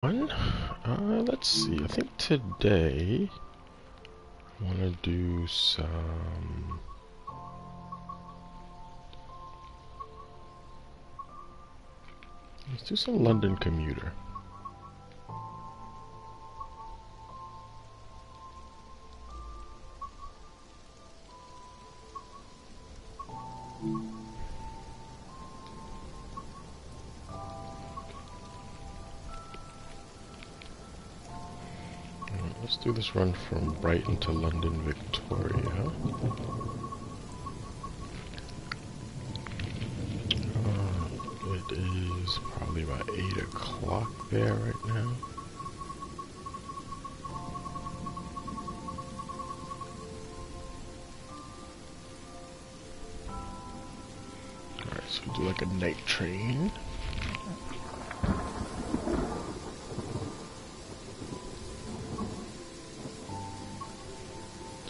Let's see. I think today I want to do some. Let's do some London Commuter. Let's do this run from Brighton to London Victoria. It is probably about 8 o'clock there right now. Alright, so we'll do like a night train.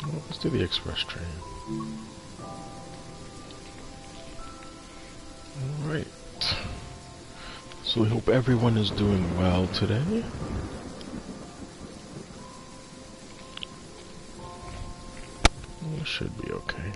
Well, let's do the express train. Alright. So we hope everyone is doing well today. It should be okay.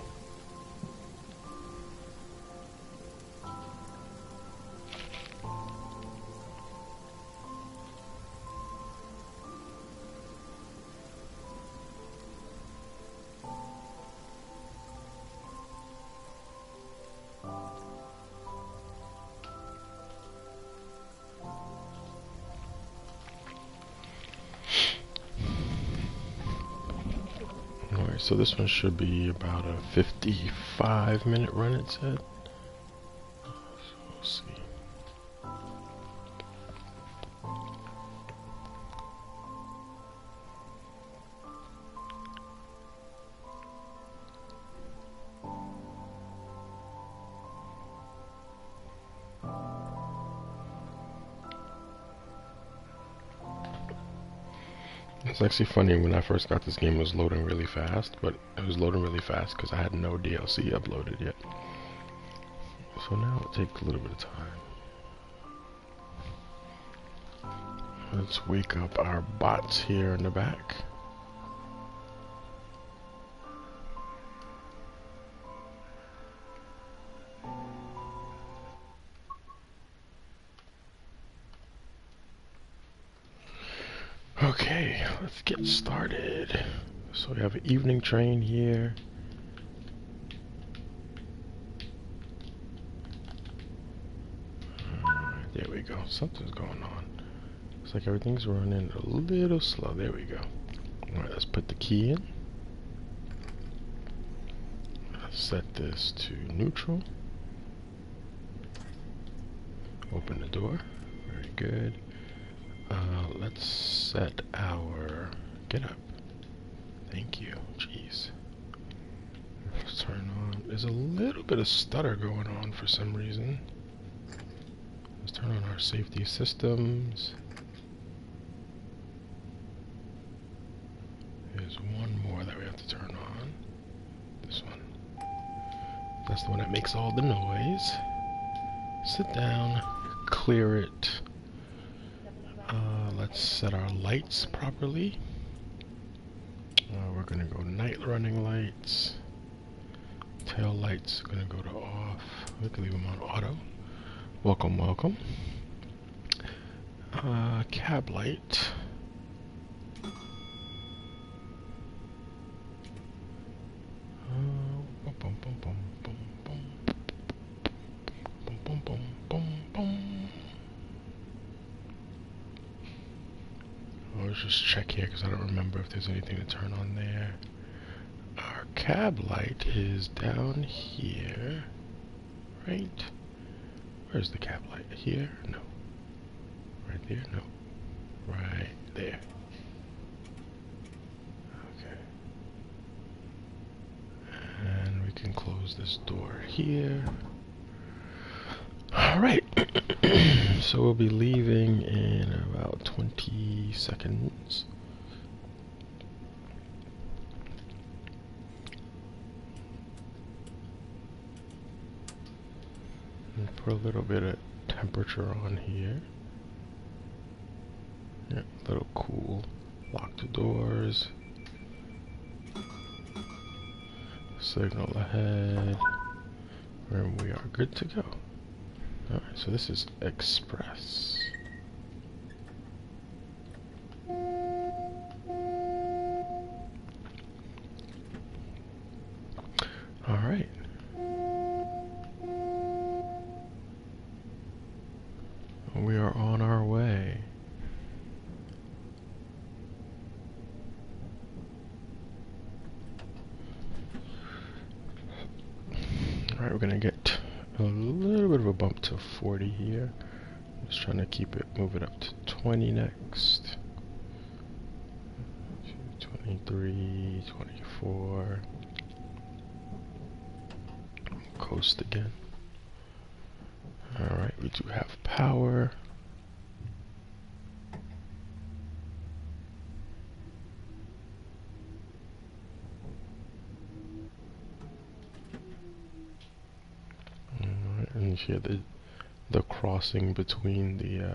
Alright, so this one should be about a 55-minute run, it said. So we'll see. It's actually funny, when I first got this game it was loading really fast, but it was loading really fast because I had no DLC uploaded yet. So now it'll take a little bit of time. Let's wake up our bots here in the back. Okay, let's get started. So we have an evening train here. There we go. Something's going on. Looks like everything's running a little slow. There we go. Alright, let's put the key in. Let's set this to neutral. Open the door. Very good. Let's set our... Get up. Thank you. Jeez. Let's turn on... There's a little bit of stutter going on for some reason. Let's turn on our safety systems. There's one more that we have to turn on. This one. That's the one that makes all the noise. Sit down. Clear it. Let's set our lights properly. We're gonna go night running lights. Tail lights are gonna go to off. We can leave them on auto. Welcome, welcome. Cab light. Let's just check here because I don't remember if there's anything to turn on there. Our cab light is down here, right? Where's the cab light? Here? No. Right there? No. Right there. Okay. And we can close this door here. Alright. So we'll be leaving in about 20 seconds. And put a little bit of temperature on here. little cool. Lock the doors. Signal ahead. And we are good to go. Alright, so this is Express. Alright. We are on our way. Alright, we're gonna get a little bit of a bump to 40 here. Just trying to keep it, move it up to 20 next. 23, 24. Coast again. Alright, we do have power. Alright, and you hear the crossing between the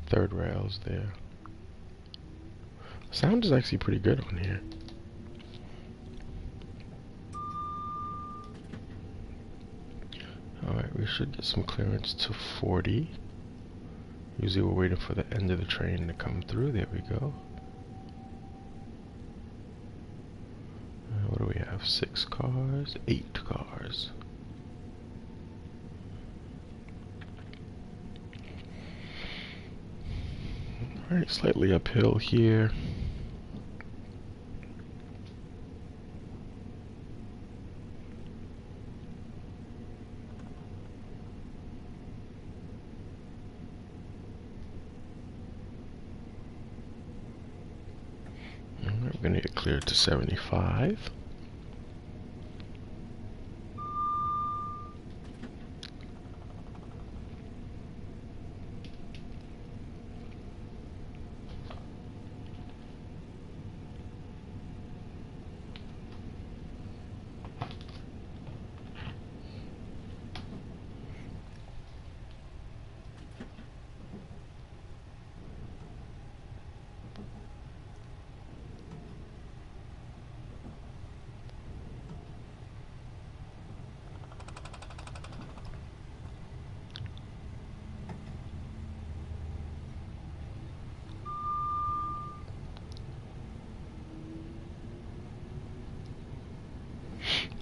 third rails there. Sound is actually pretty good on here. Alright, we should get some clearance to 40. Usually we're waiting for the end of the train to come through. There we go. What do we have? 6 cars? 8 cars. Alright, slightly uphill here. We're going to get cleared to 75.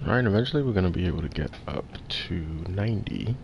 Alright, eventually we're going to be able to get up to 90.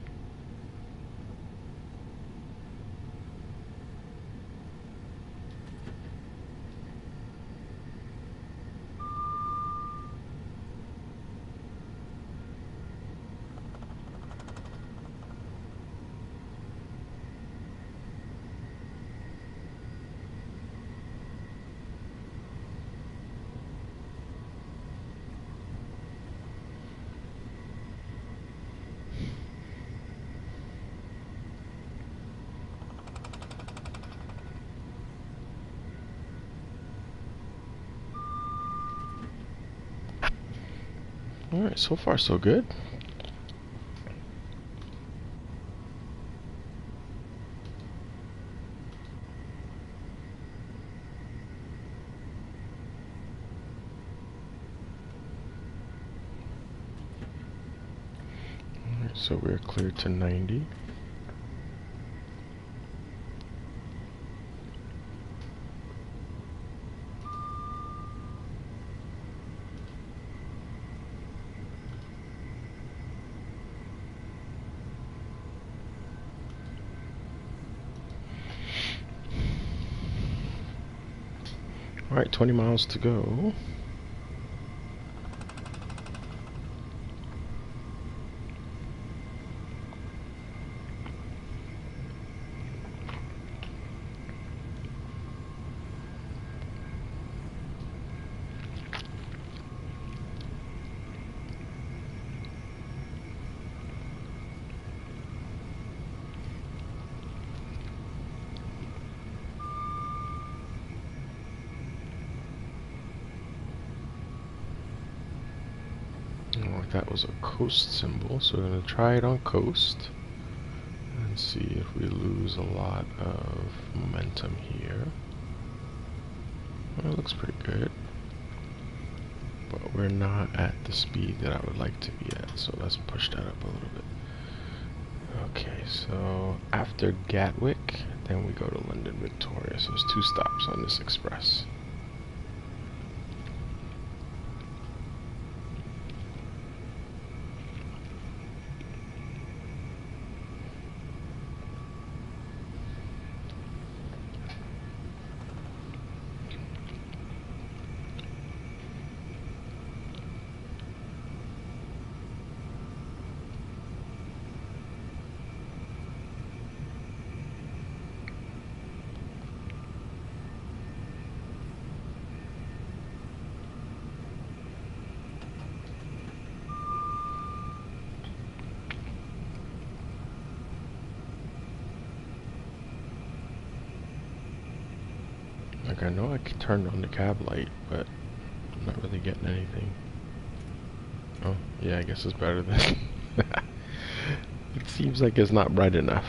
Alright, so far so good. Alright, so we're cleared to 90. Alright, 20 miles to go. That was a coast symbol, so we're going to try it on coast and see if we lose a lot of momentum. momentum here. Well, it looks pretty good. But we're not at the speed that I would like to be at, so let's push that up a little bit. Okay, so after Gatwick, then we go to London Victoria. So it's 2 stops on this express. Like, I know I turned on the cab light, but I'm not really getting anything. Oh, yeah, I guess it's better than... It seems like it's not bright enough.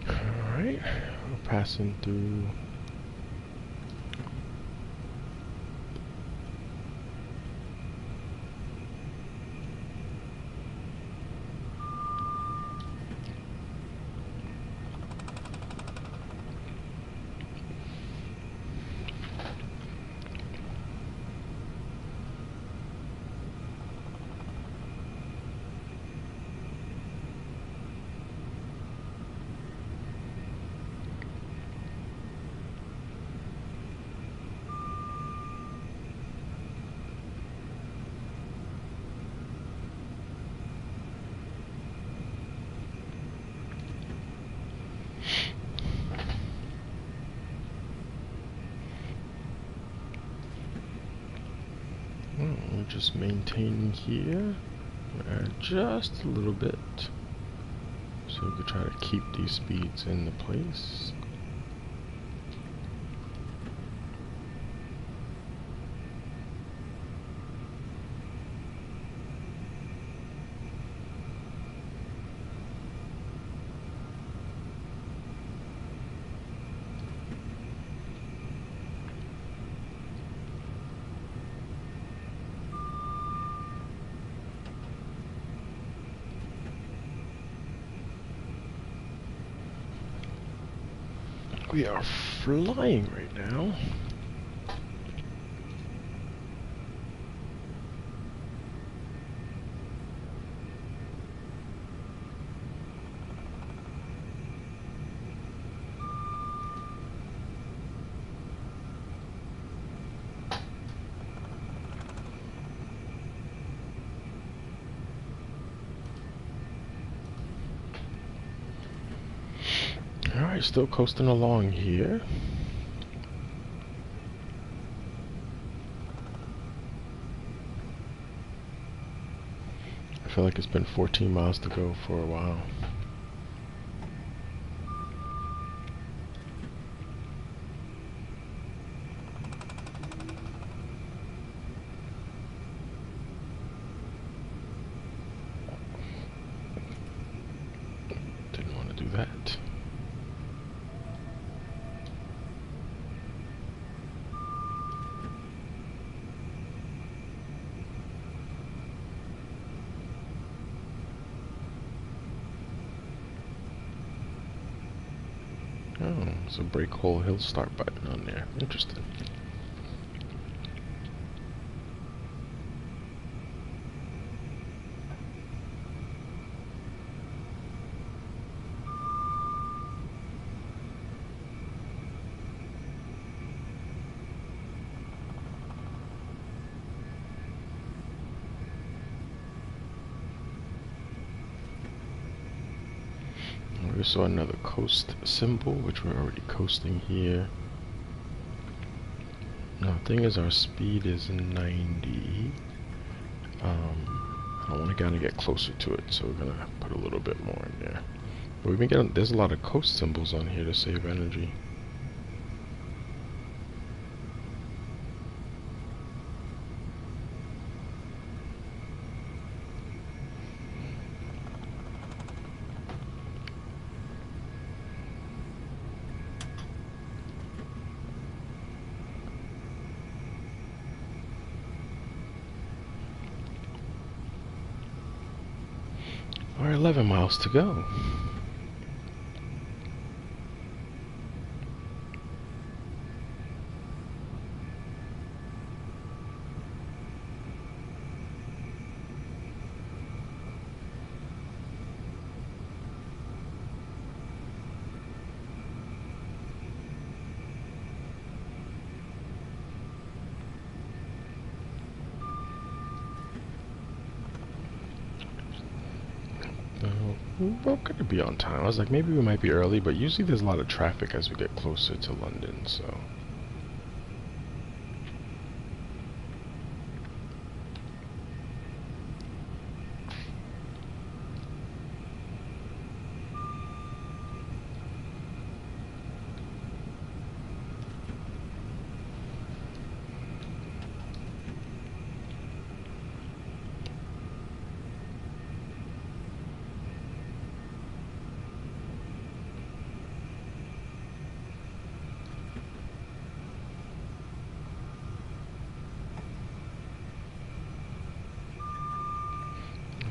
Alright, we're passing through. We're just maintaining here. Just a little bit. So we could try to keep these speeds in the place. We are flying right now. Alright, still coasting along here. I feel like it's been 14 miles to go for a while. Didn't want to do that. Oh, it's a break whole hill start button on there. Interesting. just saw another coast symbol, which we're already coasting here. Now, the thing is, our speed is 90. I want to kind of get closer to it, so we're gonna put a little bit more in there. But we've been getting, there's a lot of coast symbols on here to save energy. Alright, 11 miles to go. We're gonna be on time. I was like, maybe we might be early, but usually there's a lot of traffic as we get closer to London, so.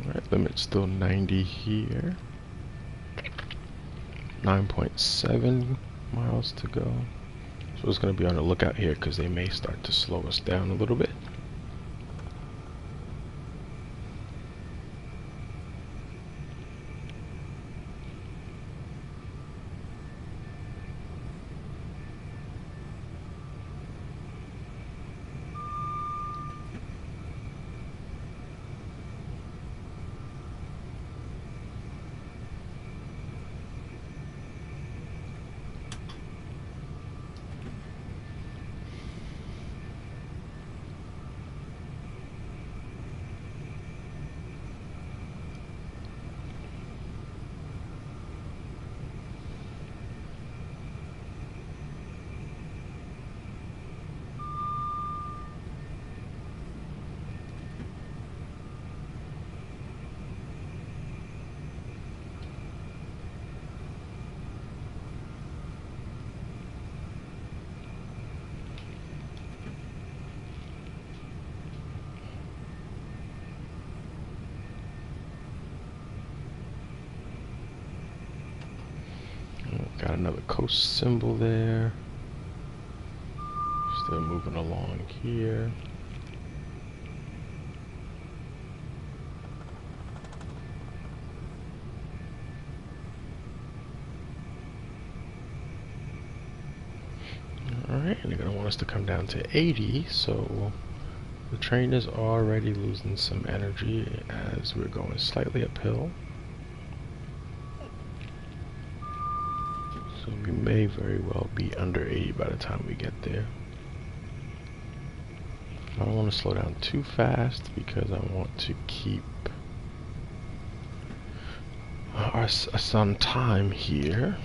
Alright, limit's still 90 here. 9.7 miles to go. So it's going to be on the lookout here because they may start to slow us down a little bit. Got another coast symbol there. Still moving along here. Alright, and they're going to want us to come down to 80, so the train is already losing some energy as we're going slightly uphill. So we may very well be under 80 by the time we get there. I don't want to slow down too fast because I want to keep us on time here.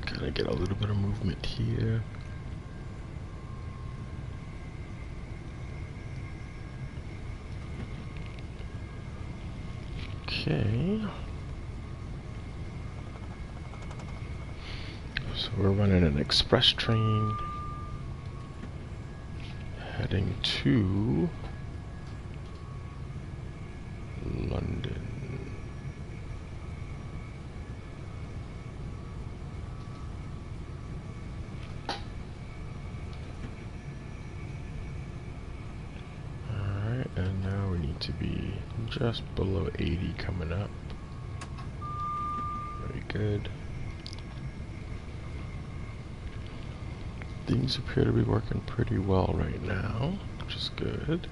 Gotta get a little bit of movement here. Okay. So we're running an express train heading to London. need to be just below 80 coming up. Very good. Things appear to be working pretty well right now, which is good.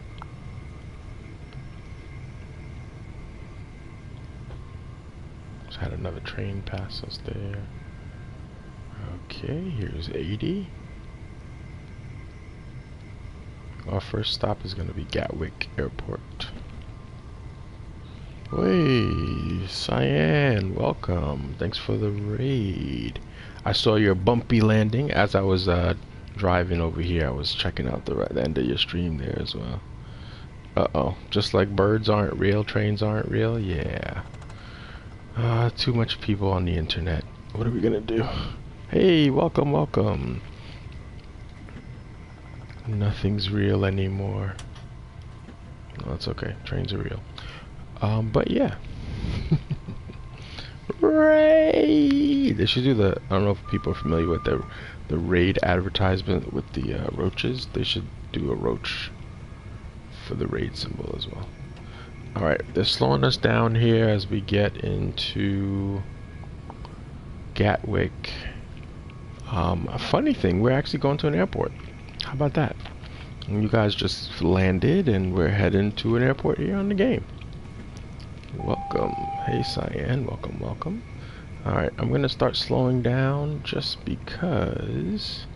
Just had another train pass us there. Okay, here's 80. Our first stop is going to be Gatwick Airport. Hey, Cyan, welcome. Thanks for the raid. I saw your bumpy landing as I was driving over here. I was checking out the end of your stream there as well. Uh-oh, just like birds aren't real, trains aren't real? Yeah. Too much people on the internet. What are we gonna do? Hey, welcome, welcome. Nothing's real anymore. No, it's okay. Trains are real. But yeah. Raid! They should do the, I don't know if people are familiar with the raid advertisement with the roaches. They should do a roach for the raid symbol as well. Alright, they're slowing us down here as we get into Gatwick. A funny thing, we're actually going to an airport. How about that? And you guys just landed and we're heading to an airport here on the game. Welcome. Hey Cyan, welcome, welcome. Alright, I'm gonna start slowing down just because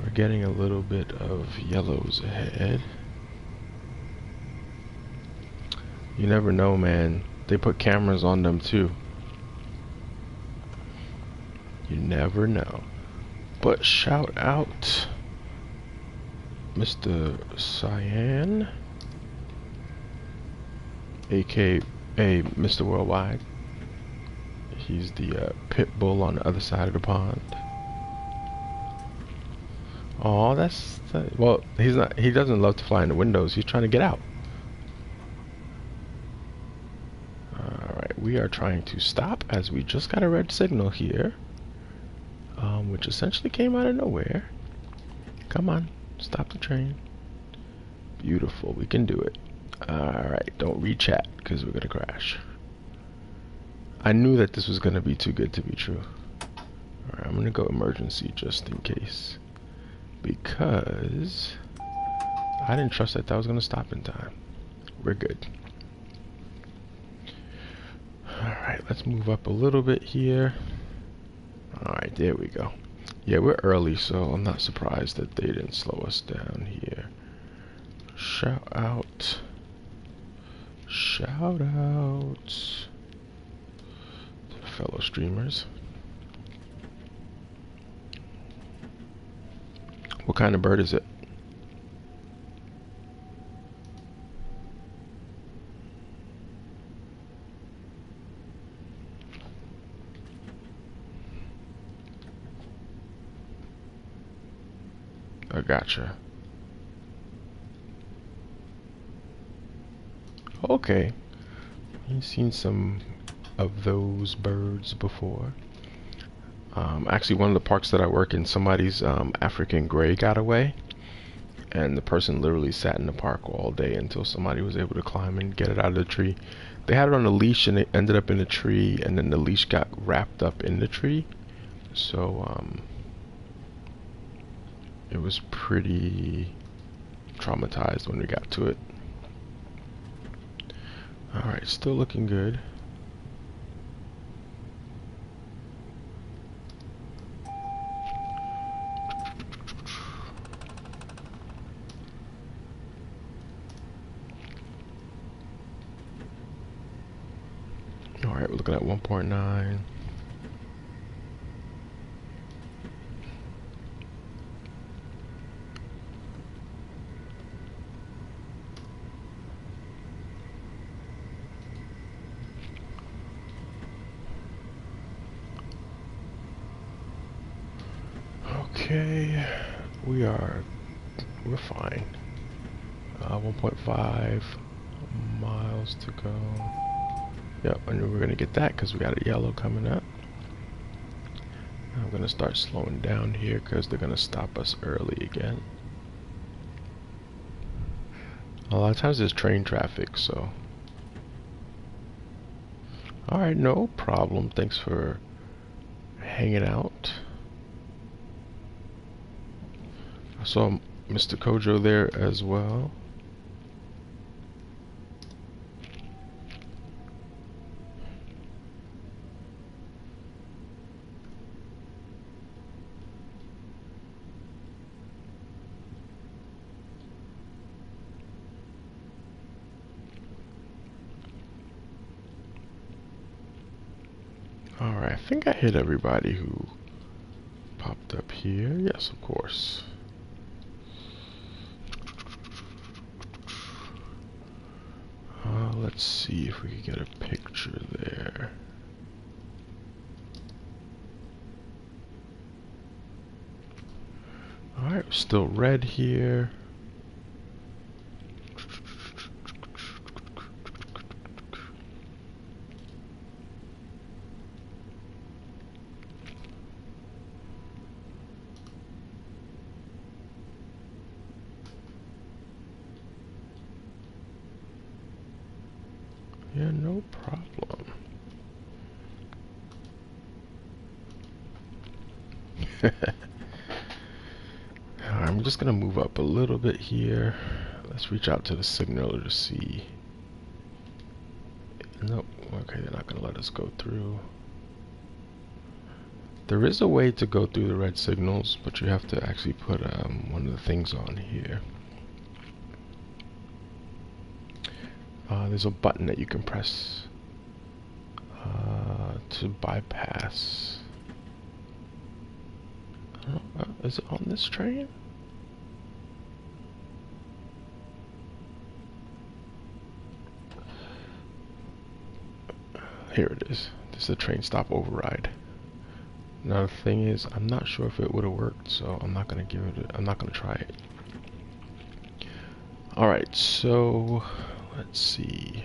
we're getting a little bit of yellows ahead. You never know, man. They put cameras on them too. You never know. But shout out Mr. Cyan, aka Mr. Worldwide. He's the pit bull on the other side of the pond. Oh, that's well. He's not. He doesn't love to fly in the windows. He's trying to get out. All right, we are trying to stop as we just got a red signal here, which essentially came out of nowhere. Come on, stop the train. Beautiful. We can do it. All right, don't re-chat because we're gonna crash. I knew that this was gonna be too good to be true. Alright, I'm gonna go emergency just in case. Because I didn't trust that was gonna stop in time. We're good. Alright, let's move up a little bit here. Alright, there we go. Yeah, we're early, so I'm not surprised that they didn't slow us down here. Shout out. Shout out. Fellow streamers. What kind of bird is it? I gotcha. Okay. You've seen some of those birds before. Actually, one of the parks that I work in, somebody's African gray got away, and the person literally sat in the park all day until somebody was able to climb and get it out of the tree. They had it on a leash and it ended up in a tree, and then the leash got wrapped up in the tree. So it was pretty traumatized when we got to it. Alright, still looking good. Alright, we're looking at 1.9. Okay, we're fine. 1.5 miles to go. Yep, I knew we were gonna get that because we got a yellow coming up. I'm gonna start slowing down here because they're gonna stop us early again. A lot of times there's train traffic, so. Alright, no problem. Thanks for hanging out. I saw Mr. Kojo there as well. Alright, I think I hit everybody who popped up here. Yes, of course. Let's see if we can get a picture there. Alright, still red here. Yeah, no problem. I'm just gonna move up a little bit here. Let's reach out to the signaler to see. Nope. Okay, they're not gonna let us go through. There is a way to go through the red signals, but you have to actually put one of the things on here. There's a button that you can press to bypass. Is it on this train? Here it is. This is a train stop override. Now the thing is, I'm not sure if it would have worked, so I'm not gonna I'm not gonna try it. Alright, so let's see.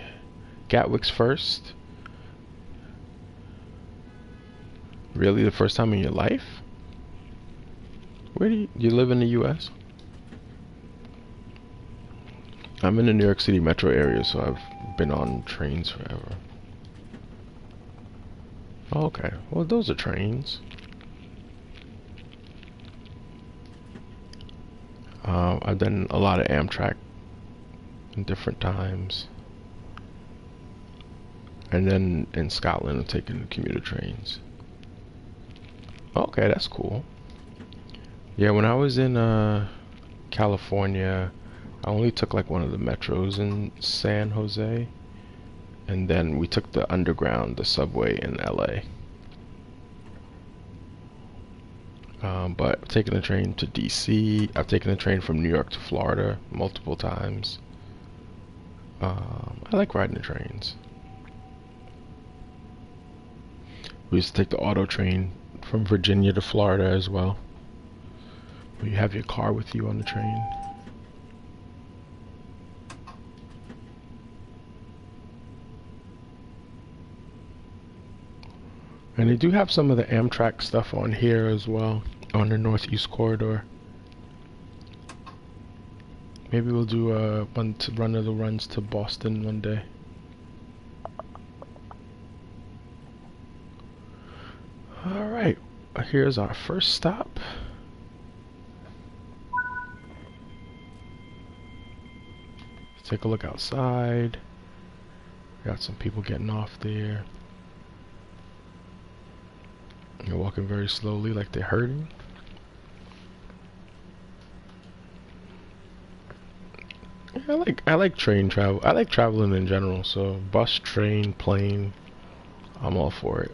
Gatwick's first. Really, the first time in your life? Where do you live in the US? I'm in the New York City metro area, so I've been on trains forever. Oh, okay, well those are trains. I've done a lot of Amtrak in different times. And then in Scotland, I've taken commuter trains. Okay, that's cool. Yeah, when I was in California, I only took like one of the metros in San Jose. And then we took the underground, the subway in LA. But I've taken a train to DC. I've taken a train from New York to Florida multiple times. I like riding the trains. We used to take the auto train from Virginia to Florida as well. Where you have your car with you on the train. And they do have some of the Amtrak stuff on here as well, on the Northeast Corridor. Maybe we'll do one of the runs to Boston one day. Alright, here's our first stop. Let's take a look outside. Got some people getting off there. They're walking very slowly like they're hurting. I like train travel. I like traveling in general, so bus, train, plane, I'm all for it.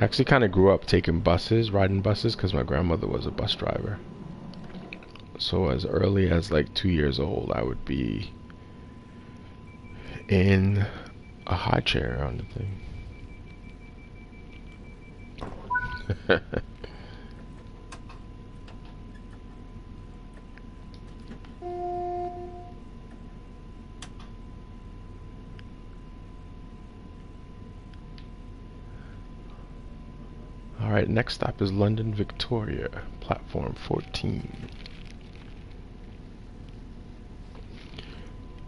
I actually kind of grew up taking buses, riding buses, because my grandmother was a bus driver. So as early as like 2 years old, I would be in a high chair on the thing. Alright, next stop is London Victoria, platform 14.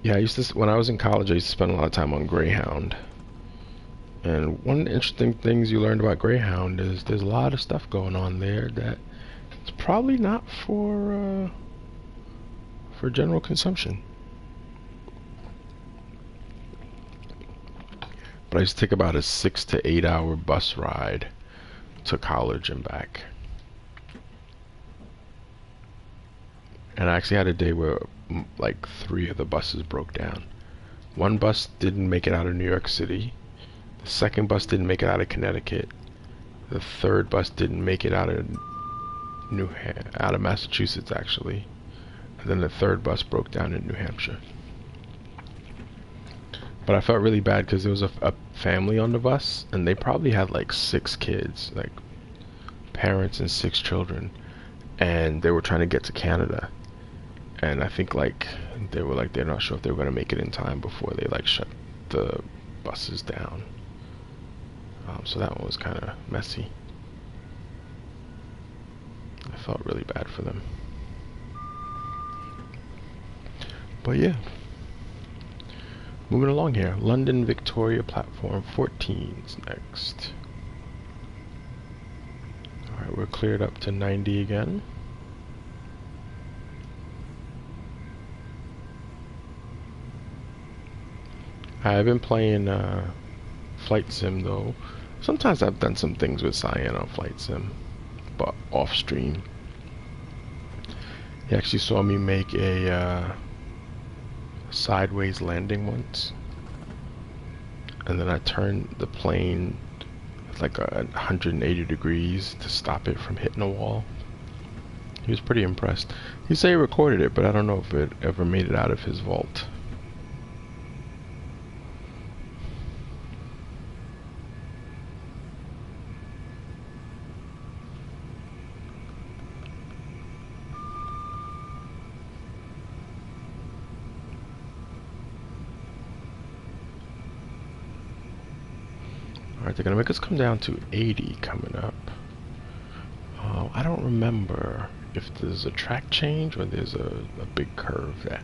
Yeah, I used to, when I was in college, I used to spend a lot of time on Greyhound. And one of the interesting things you learned about Greyhound is there's a lot of stuff going on there that it's probably not for general consumption. But I used to take about a 6 to 8 hour bus ride to college and back. And I actually had a day where like 3 of the buses broke down. One bus didn't make it out of New York City. The second bus didn't make it out of Connecticut. The third bus didn't make it out of out of Massachusetts actually. And then the third bus broke down in New Hampshire. But I felt really bad because there was a family on the bus, and they probably had like 6 kids, like parents and 6 children, and they were trying to get to Canada. And I think like they were like they're not sure if they were gonna make it in time before they like shut the buses down. So that one was kind of messy. I felt really bad for them. But yeah. Moving along here. London Victoria Platform 14 is next. Alright, we're cleared up to 90 again. I've been playing Flight Sim though. Sometimes I've done some things with Cyan on Flight Sim, but off stream. He actually saw me make a sideways landing once, and then I turned the plane like 180 degrees to stop it from hitting a wall. He was pretty impressed. He said he recorded it, but I don't know if it ever made it out of his vault. Alright, they're gonna make us come down to 80 coming up. I don't remember if there's a track change or there's a big curve that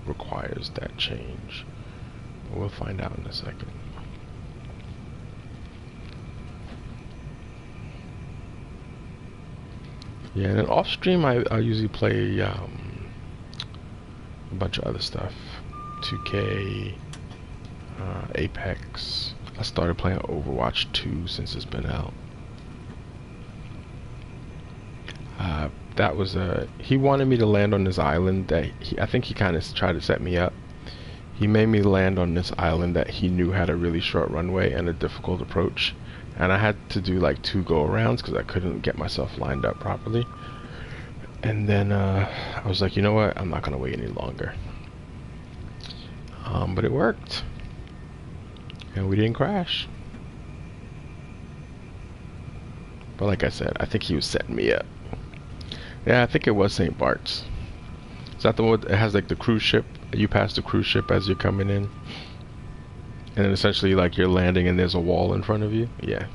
requires that change. But we'll find out in a second. Yeah, and then off stream I usually play a bunch of other stuff. 2K, Apex. I started playing Overwatch 2 since it's been out. That was he wanted me to land on this island that I think he kind of tried to set me up. He made me land on this island that he knew had a really short runway and a difficult approach, and I had to do like 2 go-arounds because I couldn't get myself lined up properly. And then I was like, you know what, I'm not gonna wait any longer. But it worked, and we didn't crash. But like I said, I think he was setting me up. Yeah, I think it was St. Bart's. Is that the one that has like the cruise ship? You pass the cruise ship as you're coming in, and then essentially like you're landing and there's a wall in front of you. Yeah.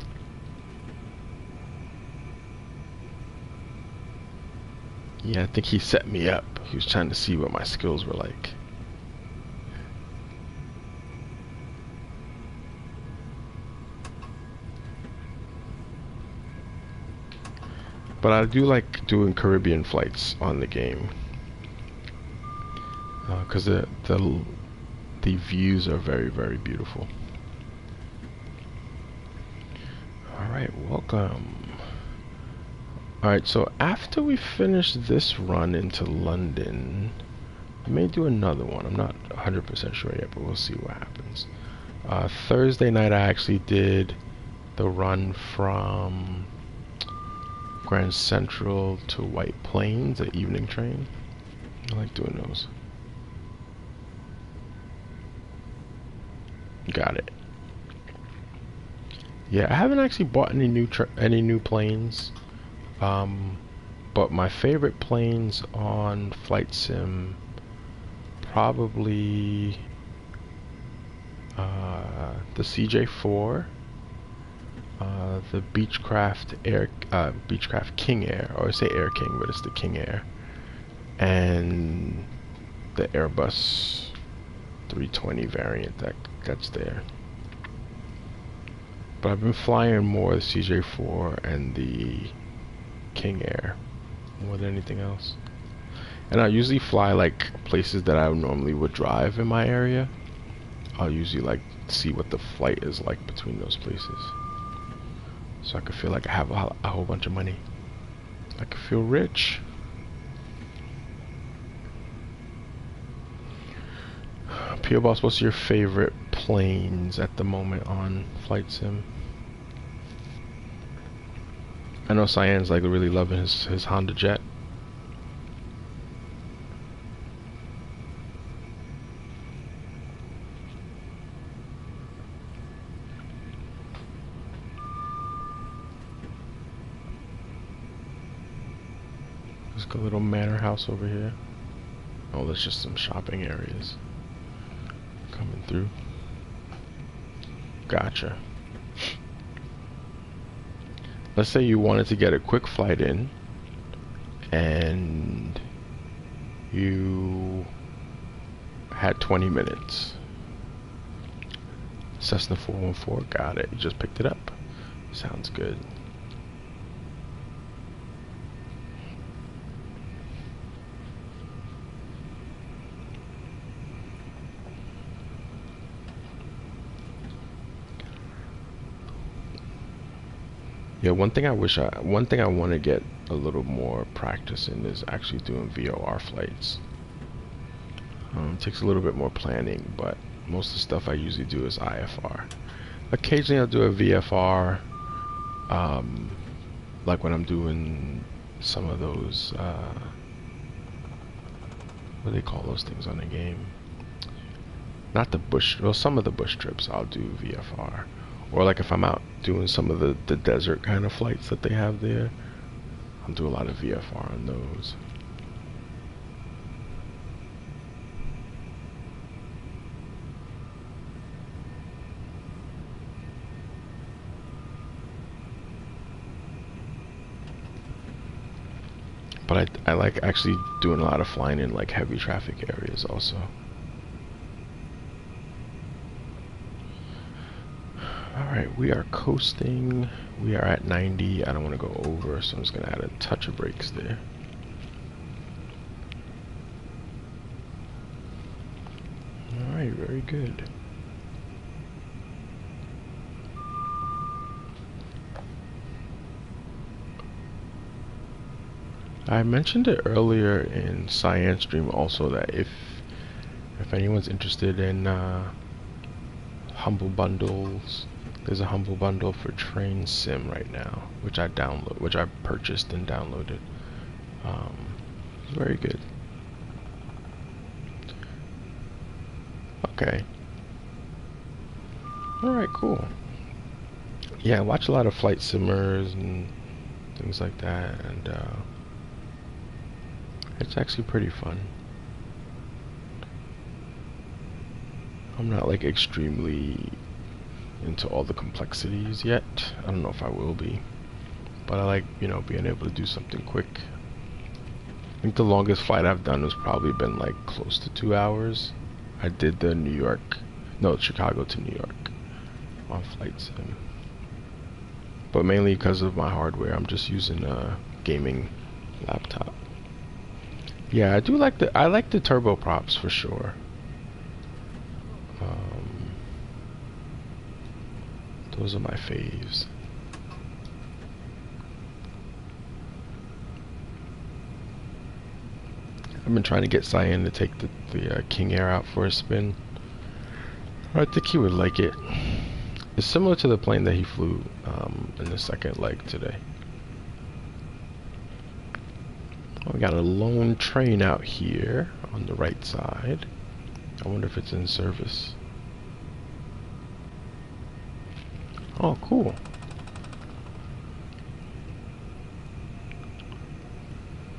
Yeah, I think he set me up. He was trying to see what my skills were like. But I do like doing Caribbean flights on the game, because the views are very, very beautiful. Alright, welcome. Alright, so after we finish this run into London, I may do another one. I'm not 100% sure yet, but we'll see what happens. Thursday night I actually did the run from Grand Central to White Plains, the evening train. I like doing those. Got it. Yeah, I haven't actually bought any new planes, but my favorite planes on Flight Sim probably the CJ4. The Beechcraft King Air, or I say Air King, but it's the King Air, and the Airbus 320 variant that's there. But I've been flying more the CJ4 and the King Air more than anything else. And I usually fly like places that I normally would drive in my area. I'll usually like see what the flight is like between those places, so I could feel like I have a whole bunch of money. I could feel rich. P.O. Boss, what's your favorite planes at the moment on Flight Sim? I know Cyan's like really loving his Honda Jet. There's a little manor house over here. Oh, there's just some shopping areas coming through. Gotcha. Let's say you wanted to get a quick flight in and you had 20 minutes. Cessna 414, got it. You just picked it up. Sounds good. Yeah, one thing I want to get a little more practice in is actually doing VOR flights. It takes a little bit more planning, but most of the stuff I usually do is IFR. Occasionally I'll do a VFR, like when I'm doing some of those, what do they call those things on the game? Not the bush, well, some of the bush trips I'll do VFR. Or like if I'm out doing some of the desert kind of flights that they have there, I'll do a lot of VFR on those. But I like actually doing a lot of flying in like heavy traffic areas also. Alright, we are coasting. We are at 90. I don't want to go over, so I'm just going to add a touch of brakes there. Alright, very good. I mentioned it earlier in Cyan's stream also that if anyone's interested in humble bundles, there's a humble bundle for Train Sim right now, which I purchased and downloaded. It's very good. Okay. Alright, cool. Yeah, I watch a lot of flight simmers and things like that, and it's actually pretty fun. I'm not like extremely into all the complexities yet. I don't know if I will be, but I like, you know, being able to do something quick. I think the longest flight I've done has probably been like close to 2 hours. I did the Chicago to New York on Flight Sim, but mainly because of my hardware. I'm just using a gaming laptop. Yeah, I like the turboprops for sure. Those are my faves. I've been trying to get Cyan to take the King Air out for a spin. I think he would like it. It's similar to the plane that he flew in the second leg today. We got a lone train out here on the right side. I wonder if it's in service. Oh, cool.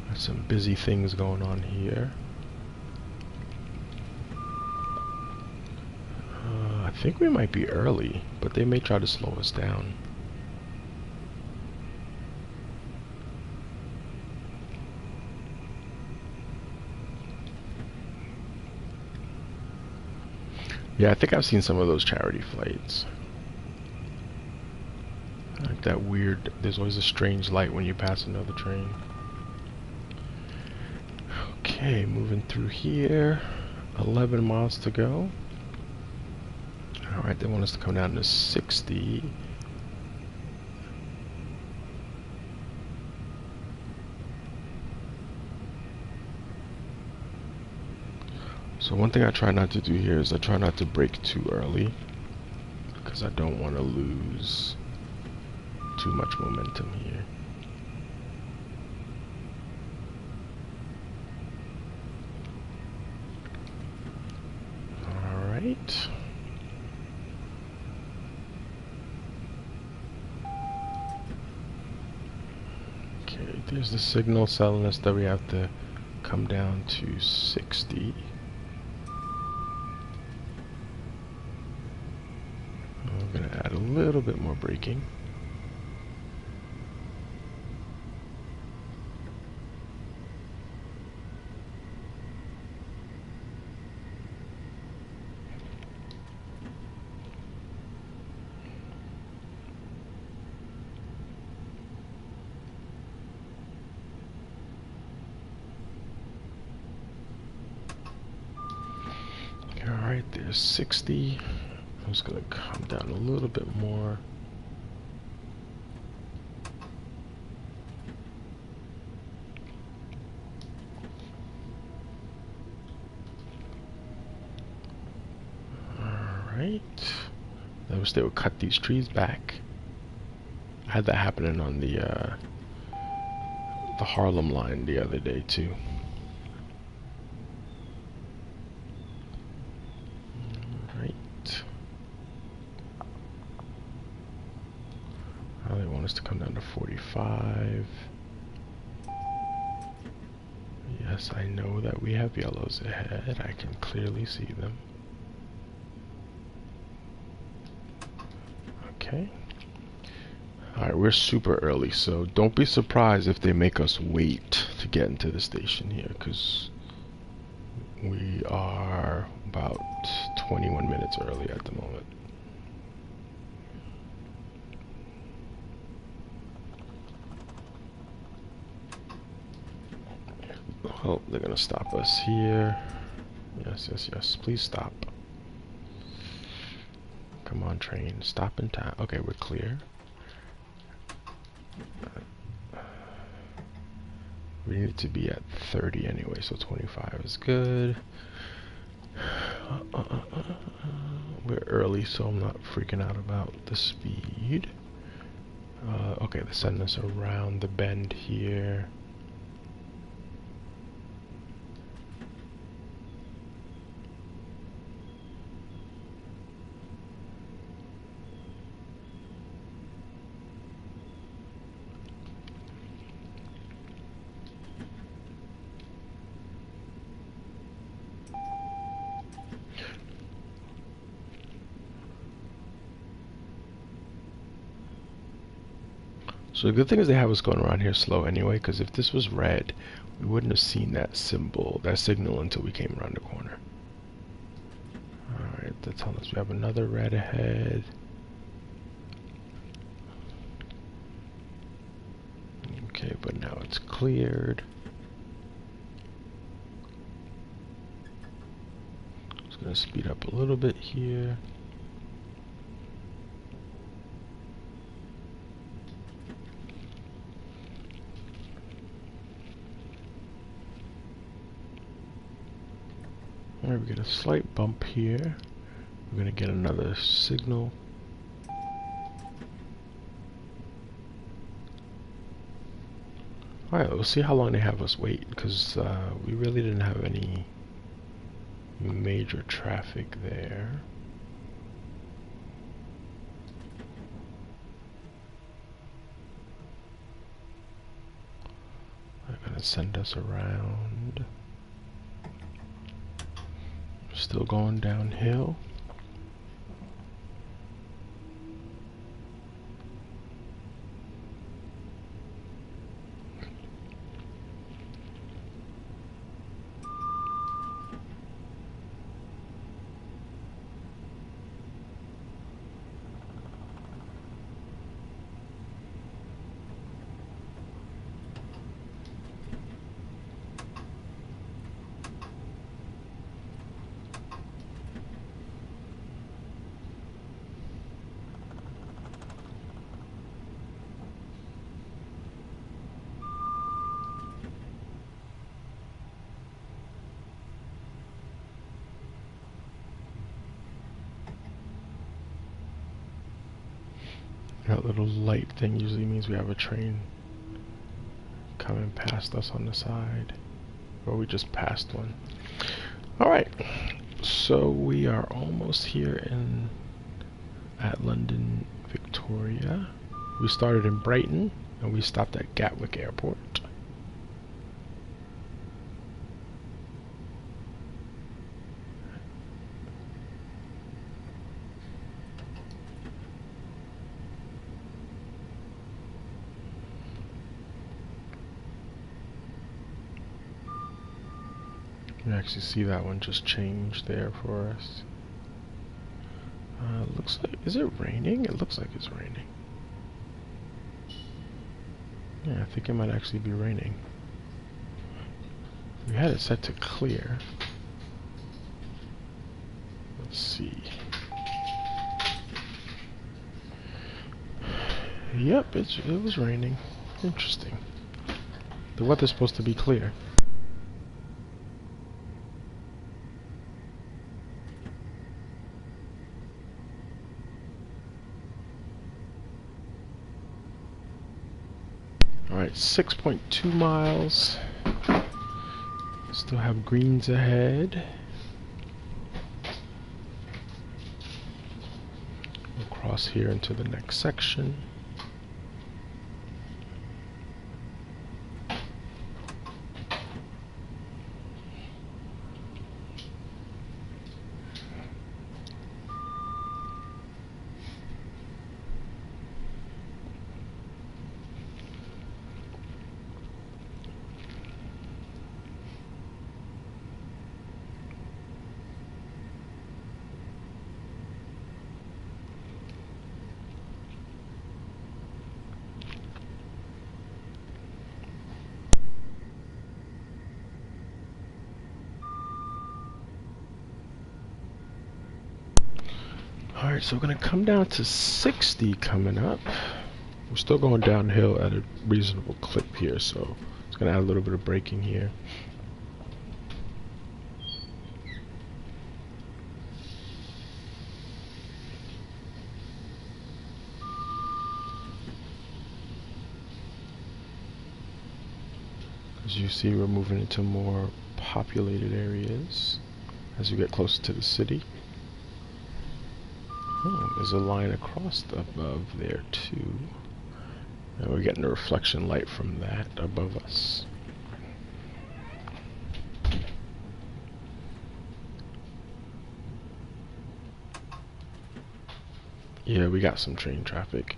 Got some busy things going on here. I think we might be early, but they may try to slow us down. Yeah, I think I've seen some of those charity flights. Like that weird, there's always a strange light when you pass another train. Okay, moving through here. 11 miles to go. Alright, they want us to come down to 60. So one thing I try not to do here is I try not to brake too early, because I don't want to lose too much momentum here. Alright. Okay, there's the signal telling us that we have to come down to 60. I'm going to add a little bit more braking. Alright, there's 60. I'm just going to come down a little bit more. Alright. I wish they would cut these trees back. I had that happening on the Harlem line the other day too. Now they want us to come down to 45. Yes, I know that we have yellows ahead. I can clearly see them. Okay. Alright, we're super early, so don't be surprised if they make us wait to get into the station here, because we are about 21 minutes early at the moment. Oh, they're gonna stop us here. Yes, yes, yes. Please stop. Come on, train. Stop in time. Okay, we're clear. We need to be at 30 anyway, so 25 is good. We're early, so I'm not freaking out about the speed. Okay, they're sending us around the bend here. So the good thing is they have us going around here slow anyway, because if this was red, we wouldn't have seen that symbol, that signal, until we came around the corner. Alright, they're telling us we have another red ahead. Okay, but now it's cleared. Just gonna speed up a little bit here. Alright, we get a slight bump here. We're gonna get another signal. Alright, we'll see how long they have us wait, because we really didn't have any major traffic there. They're gonna send us around. Still going downhill. That little light thing usually means we have a train coming past us on the side. Or we just passed one. Alright, so we are almost here at London, Victoria. We started in Brighton and we stopped at Gatwick Airport. You can actually see that one just changed there for us. Looks like, is it raining? It looks like it's raining. Yeah, I think it might actually be raining. We had it set to clear. Let's see. Yep, it was raining. Interesting. The weather's supposed to be clear. Alright, 6.2 miles. Still have greens ahead. We'll cross here into the next section. Alright, so we're going to come down to 60 coming up. We're still going downhill at a reasonable clip here, so it's going to add a little bit of braking here. As you see, we're moving into more populated areas as we get closer to the city. Oh, there's a line across above there too. And we're getting a reflection light from that above us. Yeah, we got some train traffic.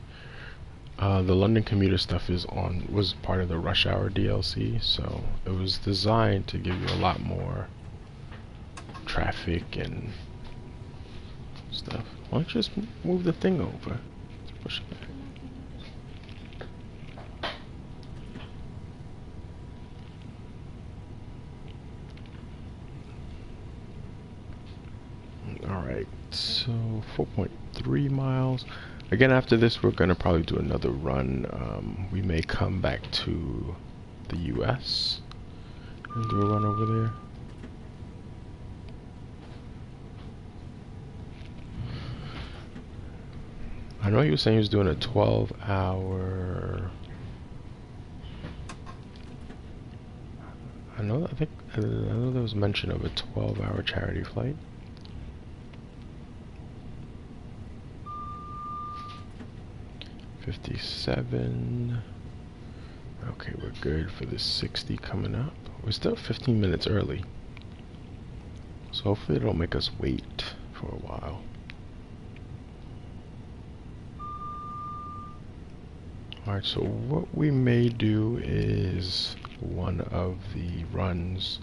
The London commuter stuff was part of the Rush Hour DLC, so it was designed to give you a lot more traffic and stuff. Why don't you just move the thing over? Let's push it back. Alright, so 4.3 miles. Again, after this, we're going to probably do another run. We may come back to the US and do a run over there. I know he was saying he was doing a 12-hour. I know there was mention of a 12-hour charity flight. $57. Okay, we're good for the 60 coming up. We're still 15 minutes early, so hopefully they don't make us wait for a while. Alright, so what we may do is one of the runs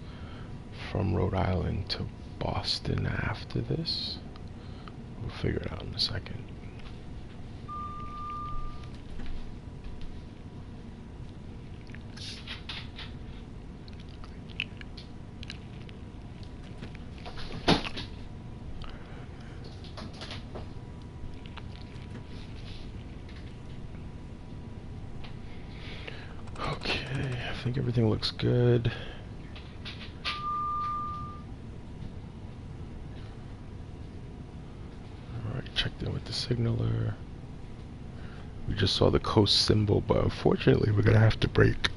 from Rhode Island to Boston after this. We'll figure it out in a second. I think everything looks good. Alright, checked in with the signaler. We just saw the coast symbol, but unfortunately we're gonna have to brake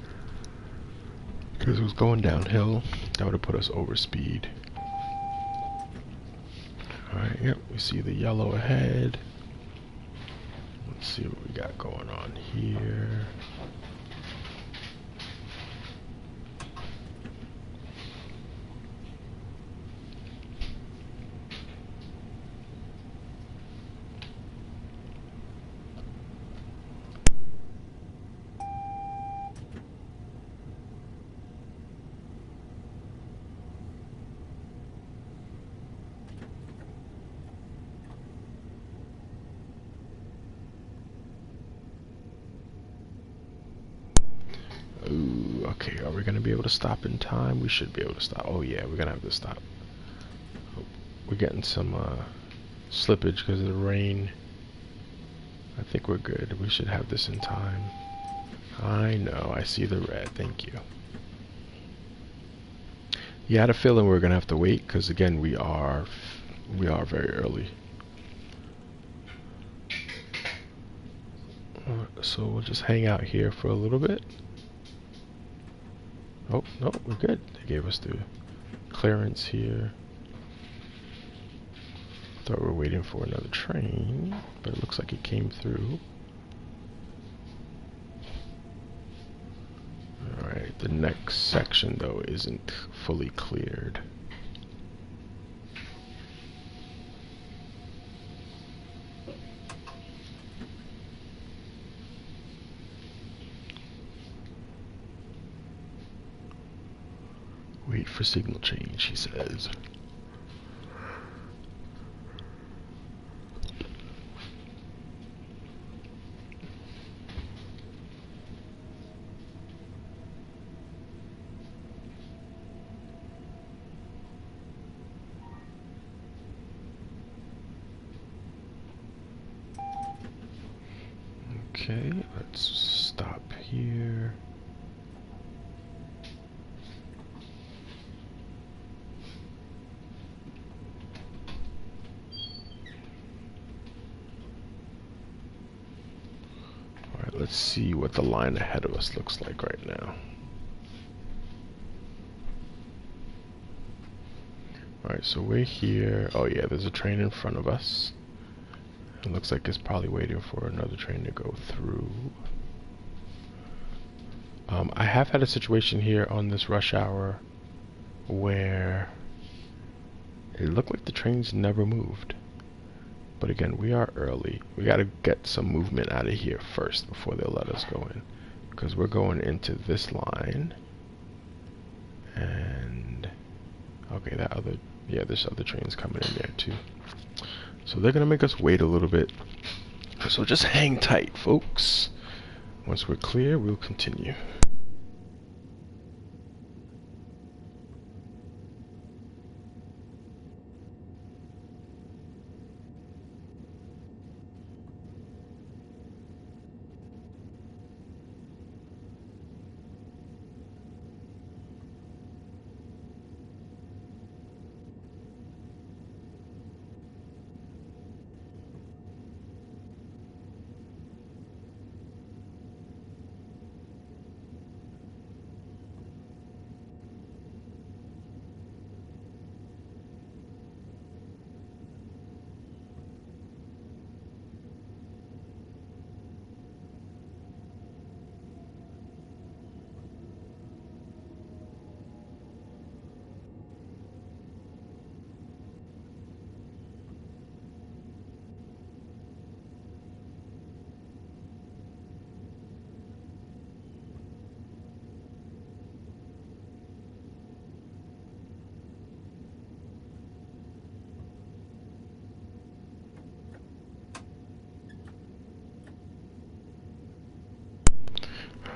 because it was going downhill. That would have put us over speed. Alright, yep, we see the yellow ahead. Let's see what we got going on here. Ooh, okay, are we gonna be able to stop in time? We should be able to stop. Oh yeah, we're gonna have to stop. Oh, we're getting some slippage because of the rain. I think we're good. We should have this in time. I know, I see the red. Thank you. Yeah, I had a feeling we were gonna have to wait because again, we are very early. So we'll just hang out here for a little bit. Oh, no, we're good. They gave us the clearance here. Thought we were waiting for another train, but it looks like it came through. Alright, the next section though isn't fully cleared. Wait for signal change, he says. Okay, let's stop here. Alright, let's see what the line ahead of us looks like right now. Alright, so we're here. Oh yeah, there's a train in front of us. It looks like it's probably waiting for another train to go through. I have had a situation here on this rush hour where it looked like the trains never moved. But again, we are early. We gotta get some movement out of here first before they'll let us go in. Because we're going into this line. And okay, this other train's coming in there too. So they're gonna make us wait a little bit. So just hang tight, folks. Once we're clear, we'll continue.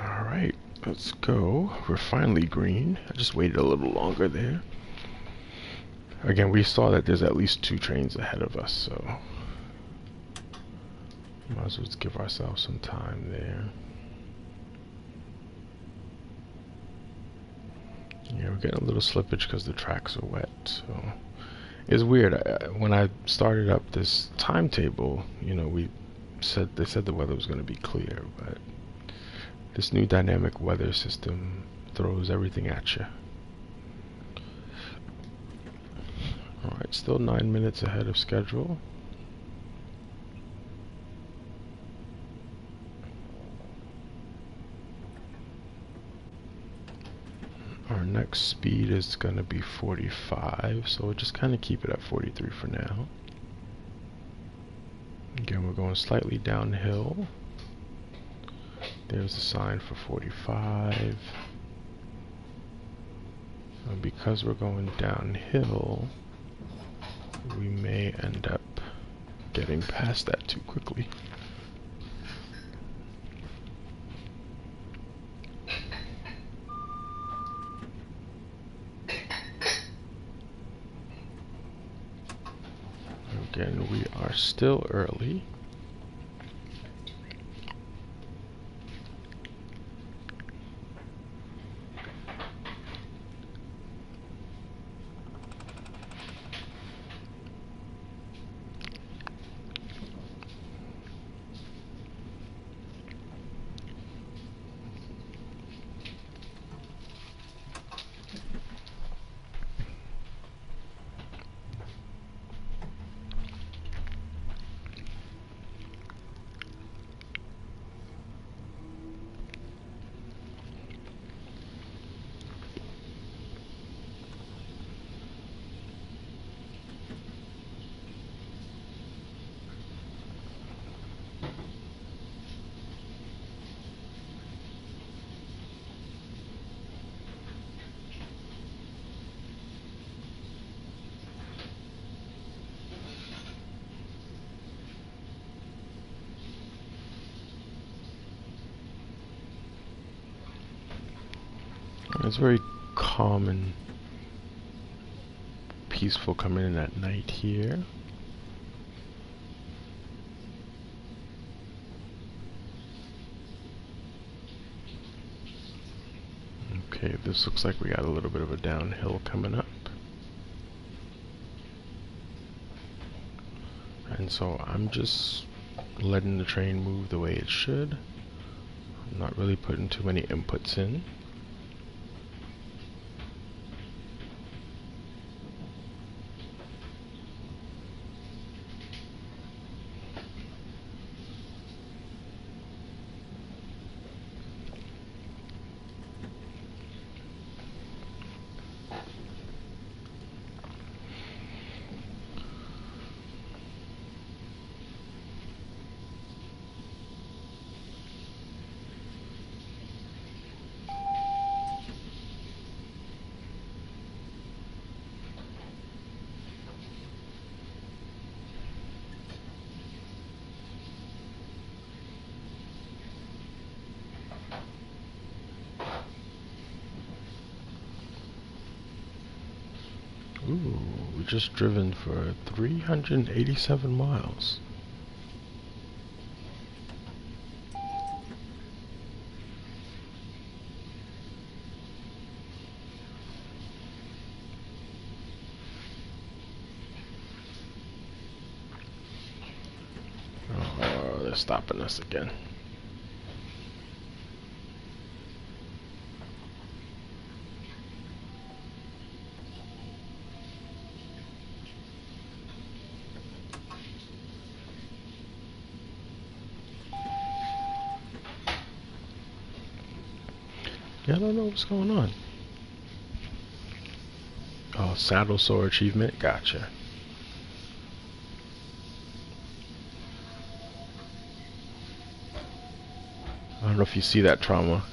Alright, let's go. We're finally green. I just waited a little longer there. Again, we saw that there's at least 2 trains ahead of us, so might as well just give ourselves some time there. Yeah, we're getting a little slippage because the tracks are wet, so it's weird. When I started up this timetable, you know, we they said the weather was going to be clear, but this new dynamic weather system throws everything at you. Alright, still 9 minutes ahead of schedule. Our next speed is going to be 45, so we'll just kind of keep it at 43 for now. Again, we're going slightly downhill. There's a sign for 45. And because we're going downhill, we may end up getting past that too quickly. Again, we are still early. It's very calm and peaceful coming in at night here. Okay, this looks like we got a little bit of a downhill coming up. And so I'm just letting the train move the way it should. I'm not really putting too many inputs in. Ooh, we just driven for 387 miles. Oh, they're stopping us again. Yeah, I don't know what's going on. Oh, saddle sore achievement, gotcha. I don't know if you see that trauma.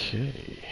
Okay.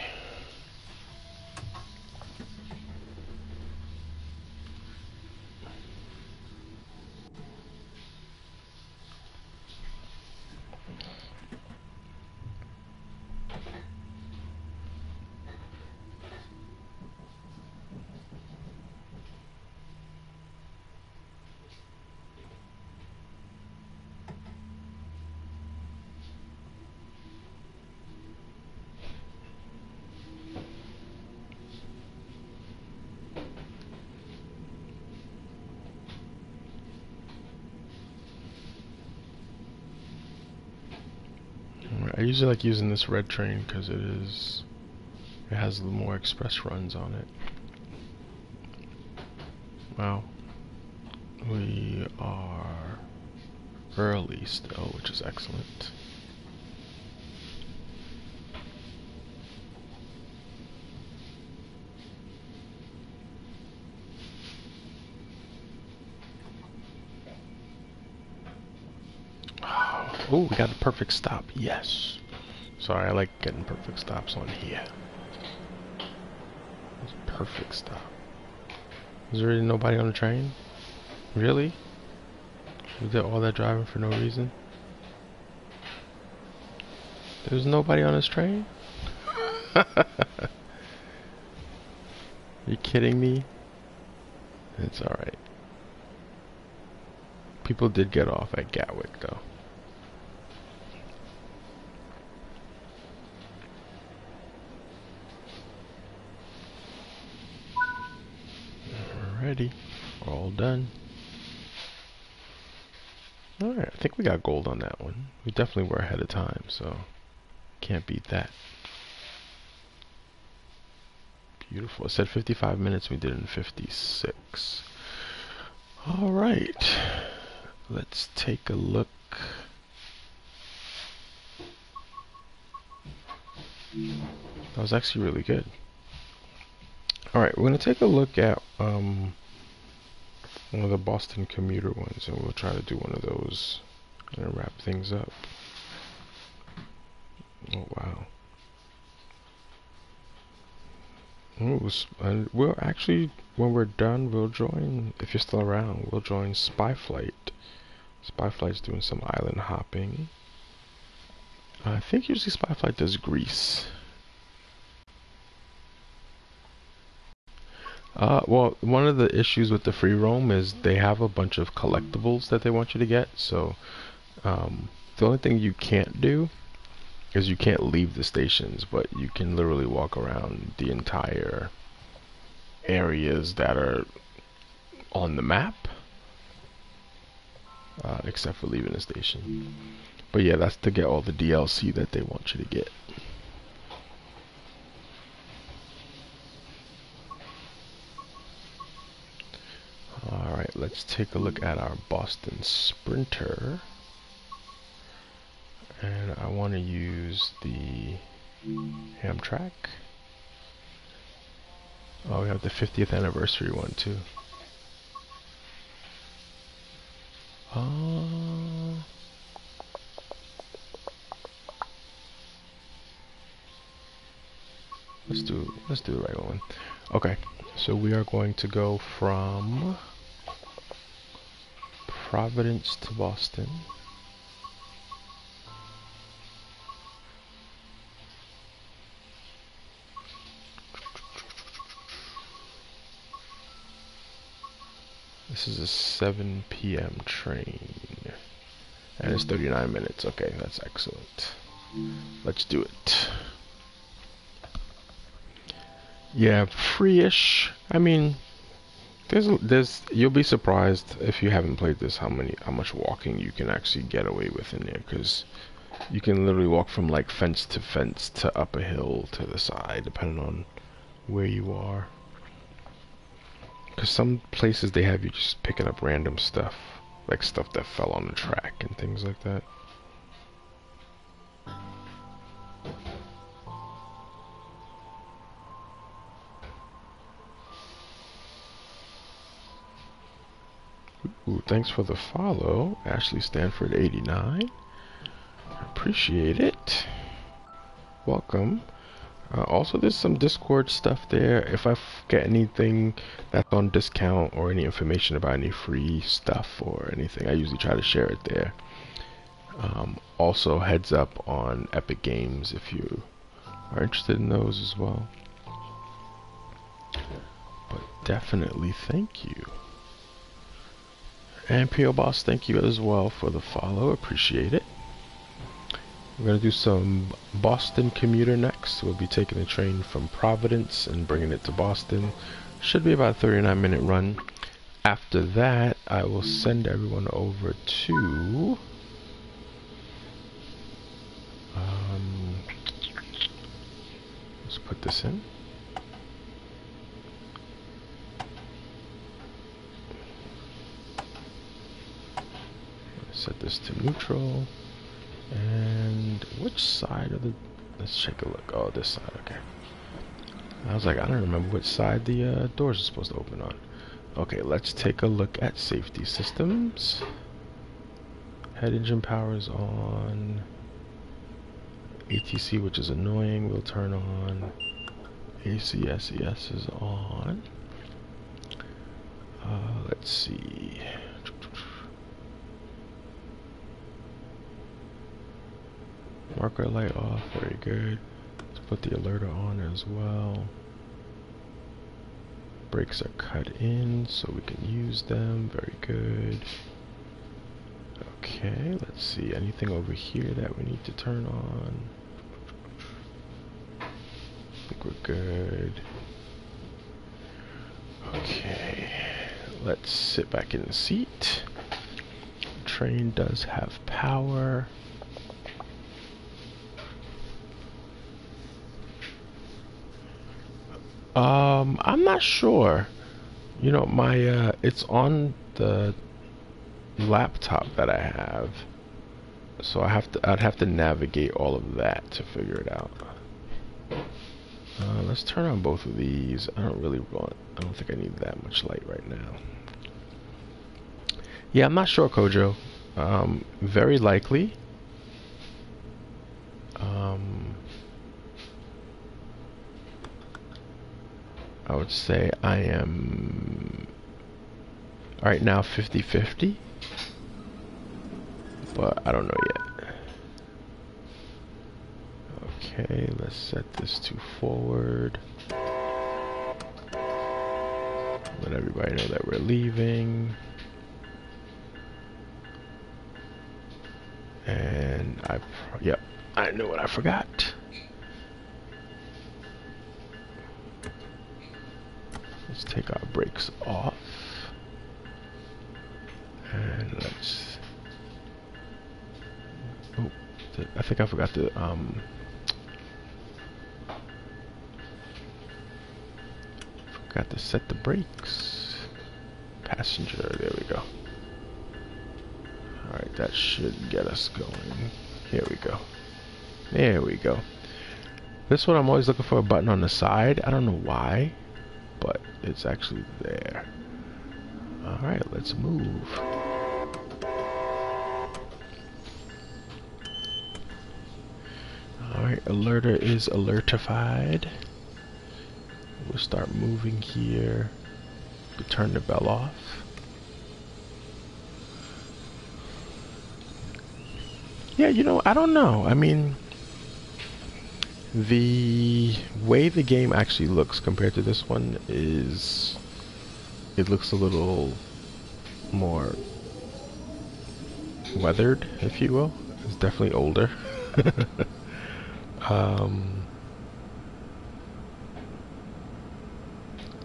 I usually like using this red train because it has more express runs on it. Wow. We are early still, which is excellent. Oh, we got a perfect stop. Yes. Sorry, I like getting perfect stops on here. It's a perfect stop. Is there really nobody on the train? Really? We did all that driving for no reason? There's nobody on this train? Are you kidding me? It's alright. People did get off at Gatwick though. Alrighty. All done. Alright, I think we got gold on that one. We definitely were ahead of time, so can't beat that. Beautiful. It said 55 minutes, we did it in 56. Alright. Let's take a look. That was actually really good. Alright, we're going to take a look at one of the Boston commuter ones, and we'll try to do one of those and wrap things up. Oh wow. And we'll actually, when we're done, we'll join, if you're still around, we'll join Spyflight. Spyflight's doing some island hopping. I think usually Spyflight does Greece. Well, one of the issues with the free roam is they have a bunch of collectibles that they want you to get. So the only thing you can't do is you can't leave the stations, but you can literally walk around the entire areas that are on the map, except for leaving the station. But yeah, that's to get all the DLC that they want you to get. Alright, let's take a look at our Boston Sprinter. And I want to use the Amtrak. Oh, we have the 50th anniversary one too. Let's do the right one. Okay, so we are going to go from Providence to Boston. This is a 7 p.m. train. And it's 39 minutes. Okay, that's excellent. Let's do it. Yeah, free-ish. I mean, you'll be surprised if you haven't played this how much walking you can actually get away with in there, because you can literally walk from like fence to up a hill to the side, depending on where you are. Because some places they have you just picking up random stuff, like stuff that fell on the track and things like that. Ooh, thanks for the follow, Ashley Stanford 89. Appreciate it. Welcome. Also, there's some Discord stuff there. If I get anything that's on discount or any information about any free stuff or anything, I usually try to share it there. Also, heads up on Epic Games if you are interested in those as well. But definitely thank you. And P.O. Boss, thank you as well for the follow. Appreciate it. We're going to do some Boston commuter next. We'll be taking the train from Providence and bringing it to Boston. Should be about a 39-minute run. After that, I will send everyone over to Let's put this in. Set this to neutral. And which side of the... Let's take a look. Oh, this side, okay. I was like, I don't remember which side the doors are supposed to open on. Okay, let's take a look at safety systems. Head engine power is on. ATC, which is annoying, will turn on. ACSES is on. Let's see. Marker light off, very good. Let's put the alerter on as well. Brakes are cut in so we can use them, very good. Okay, let's see, anything over here that we need to turn on? I think we're good. Okay, let's sit back in the seat. The train does have power. I'm not sure. You know, my it's on the laptop that I have, so I'd have to navigate all of that to figure it out. Let's turn on both of these. I don't think I need that much light right now. Yeah, I'm not sure, Kojo. Very likely. I would say I am right now 50-50, but I don't know yet. Okay, let's set this to forward. Let everybody know that we're leaving. And yep, I know what I forgot. Let's take our brakes off. And let's... Oh, I think I forgot to... Forgot to set the brakes. Passenger, there we go. Alright, that should get us going. Here we go. There we go. This one I'm always looking for a button on the side. I don't know why, but it's actually there. Alright, let's move. Alright, alerter is alertified. We'll start moving here. We turn the bell off. Yeah, you know, I don't know. I mean, the way the game actually looks compared to this one is, it looks a little more weathered, if you will. It's definitely older.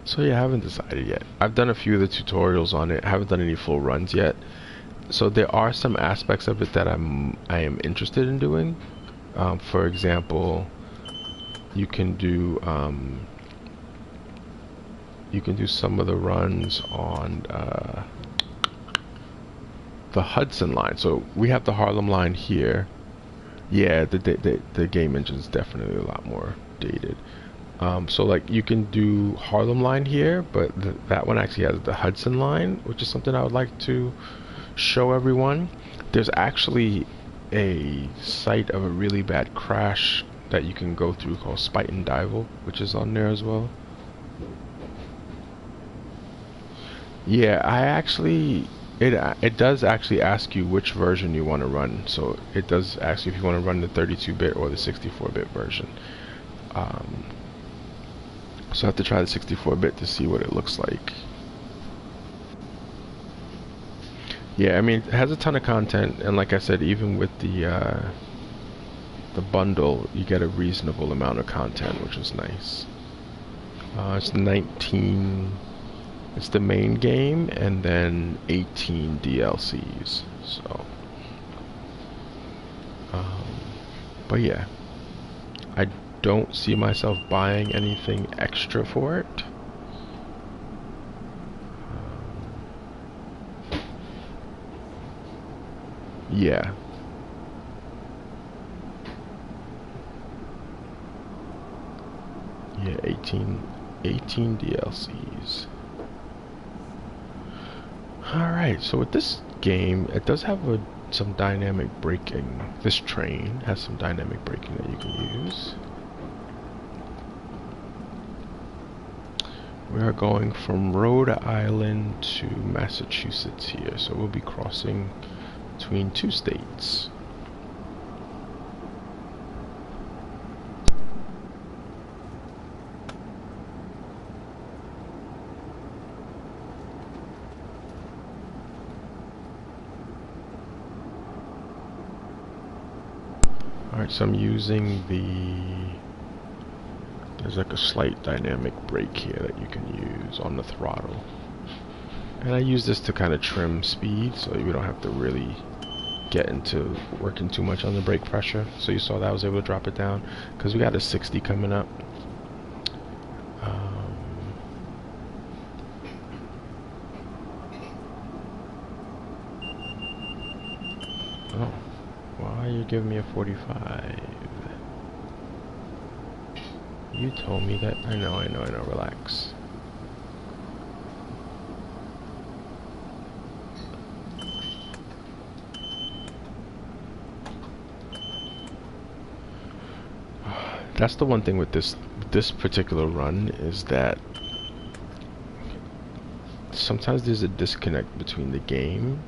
So yeah, I haven't decided yet. I've done a few of the tutorials on it. I haven't done any full runs yet. So there are some aspects of it that I am interested in doing. For example, you can do some of the runs on the Hudson line. So we have the Harlem line here. Yeah, the game engine is definitely a lot more dated. So like you can do Harlem line here, but that one actually has the Hudson line, which is something I would like to show everyone. There's actually a site of a really bad crash that you can go through called Spuyten Duyvil, which is on there as well. Yeah, it does actually ask you which version you want to run. So it does ask you if you want to run the 32-bit or the 64-bit version. So I have to try the 64-bit to see what it looks like. Yeah, I mean, it has a ton of content, and like I said, even with the bundle, you get a reasonable amount of content, which is nice. It's 19. It's the main game, and then 18 DLCs. So, but yeah, don't see myself buying anything extra for it. Yeah. Yeah, 18 DLCs. Alright, so with this game, it does have some dynamic braking. This train has some dynamic braking that you can use. We are going from Rhode Island to Massachusetts here, so we'll be crossing between 2 states. Alright, so I'm using there's like a slight dynamic brake here that you can use on the throttle. And I use this to kind of trim speed so you don't have to really get into working too much on the brake pressure. So you saw that I was able to drop it down because we got a 60 coming up. Oh, why are you giving me a 45? You told me that. I know, relax. That's the one thing with this particular run is that sometimes there's a disconnect between the game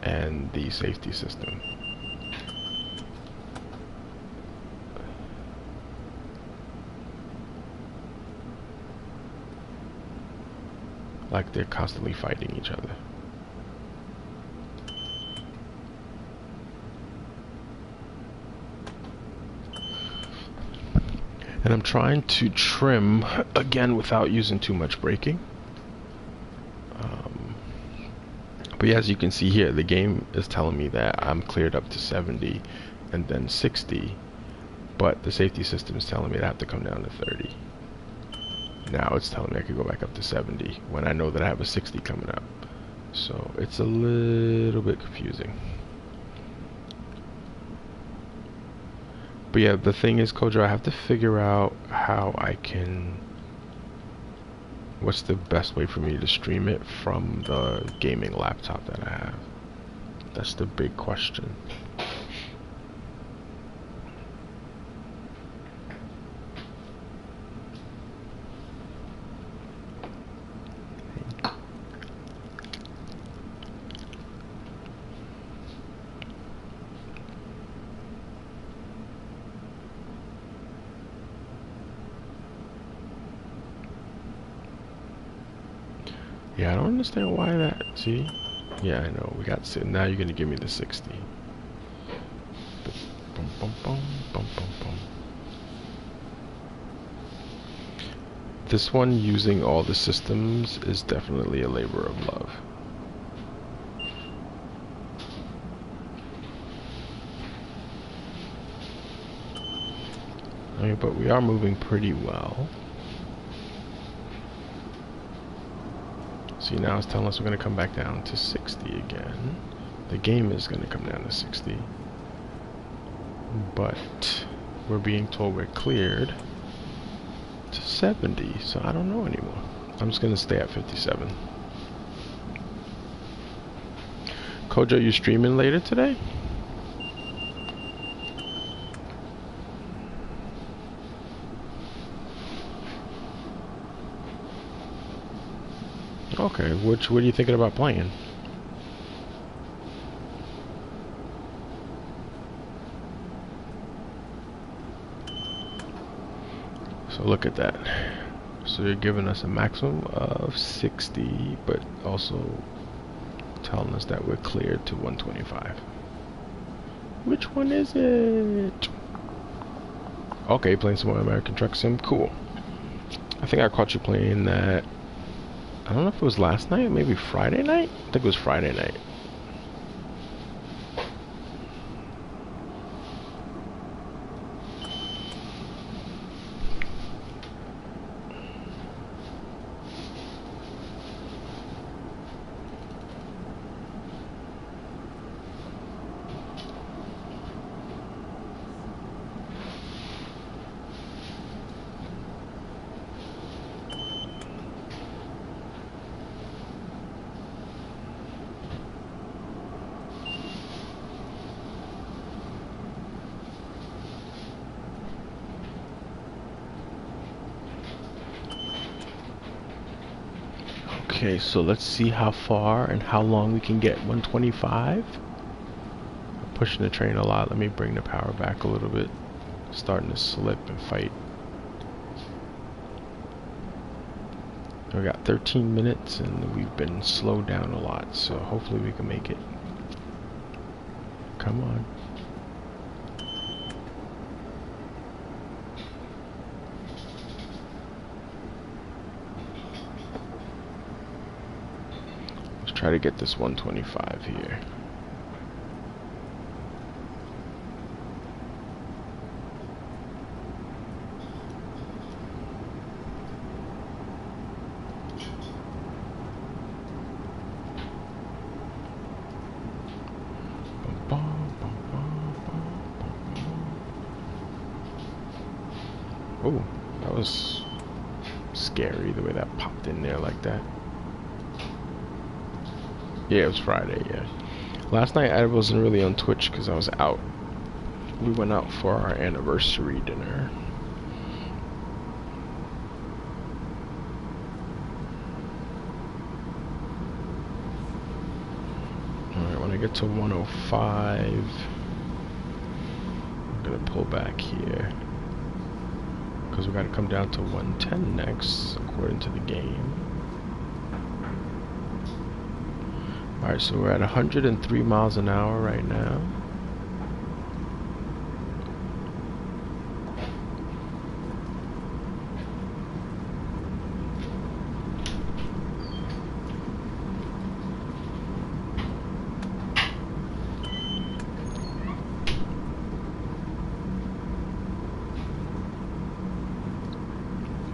and the safety system. Like they're constantly fighting each other. And I'm trying to trim again without using too much braking. But yeah, as you can see here, the game is telling me that I'm cleared up to 70 and then 60, but the safety system is telling me that I have to come down to 30. Now it's telling me I could go back up to 70 when I know that I have a 60 coming up. So it's a little bit confusing. But yeah, the thing is, Kojo, I have to figure out how I can... What's the best way for me to stream it from the gaming laptop that I have? That's the big question. Yeah, I don't understand why that... See? Yeah, I know. We got... Now you're going to give me the 60. Bum, bum, bum, bum, bum, bum. This one, using all the systems, is definitely a labor of love. I mean, but we are moving pretty well. See, now it's telling us we're going to come back down to 60 again. The game is going to come down to 60. But we're being told we're cleared to 70, so I don't know anymore. I'm just going to stay at 57. Kojo, you streaming later today? Okay, what are you thinking about playing? So look at that. So you're giving us a maximum of 60, but also telling us that we're cleared to 125. Which one is it? Okay, playing some more American Truck Sim. Cool. I think I caught you playing that. I don't know if it was last night, maybe Friday night? I think it was Friday night. Okay, so let's see how far and how long we can get 125. I'm pushing the train a lot. Let me bring the power back a little bit. Starting to slip and fight. We got 13 minutes and we've been slowed down a lot, so hopefully we can make it. Come on. Let's try to get this 125 here. Oh, that was scary the way that popped in there like that. Yeah, it was Friday, yeah. Last night I wasn't really on Twitch because I was out. We went out for our anniversary dinner. Alright, when I get to 105, I'm gonna pull back here. Because we gotta come down to 110 next, according to the game. Alright, so we're at 103 miles an hour right now.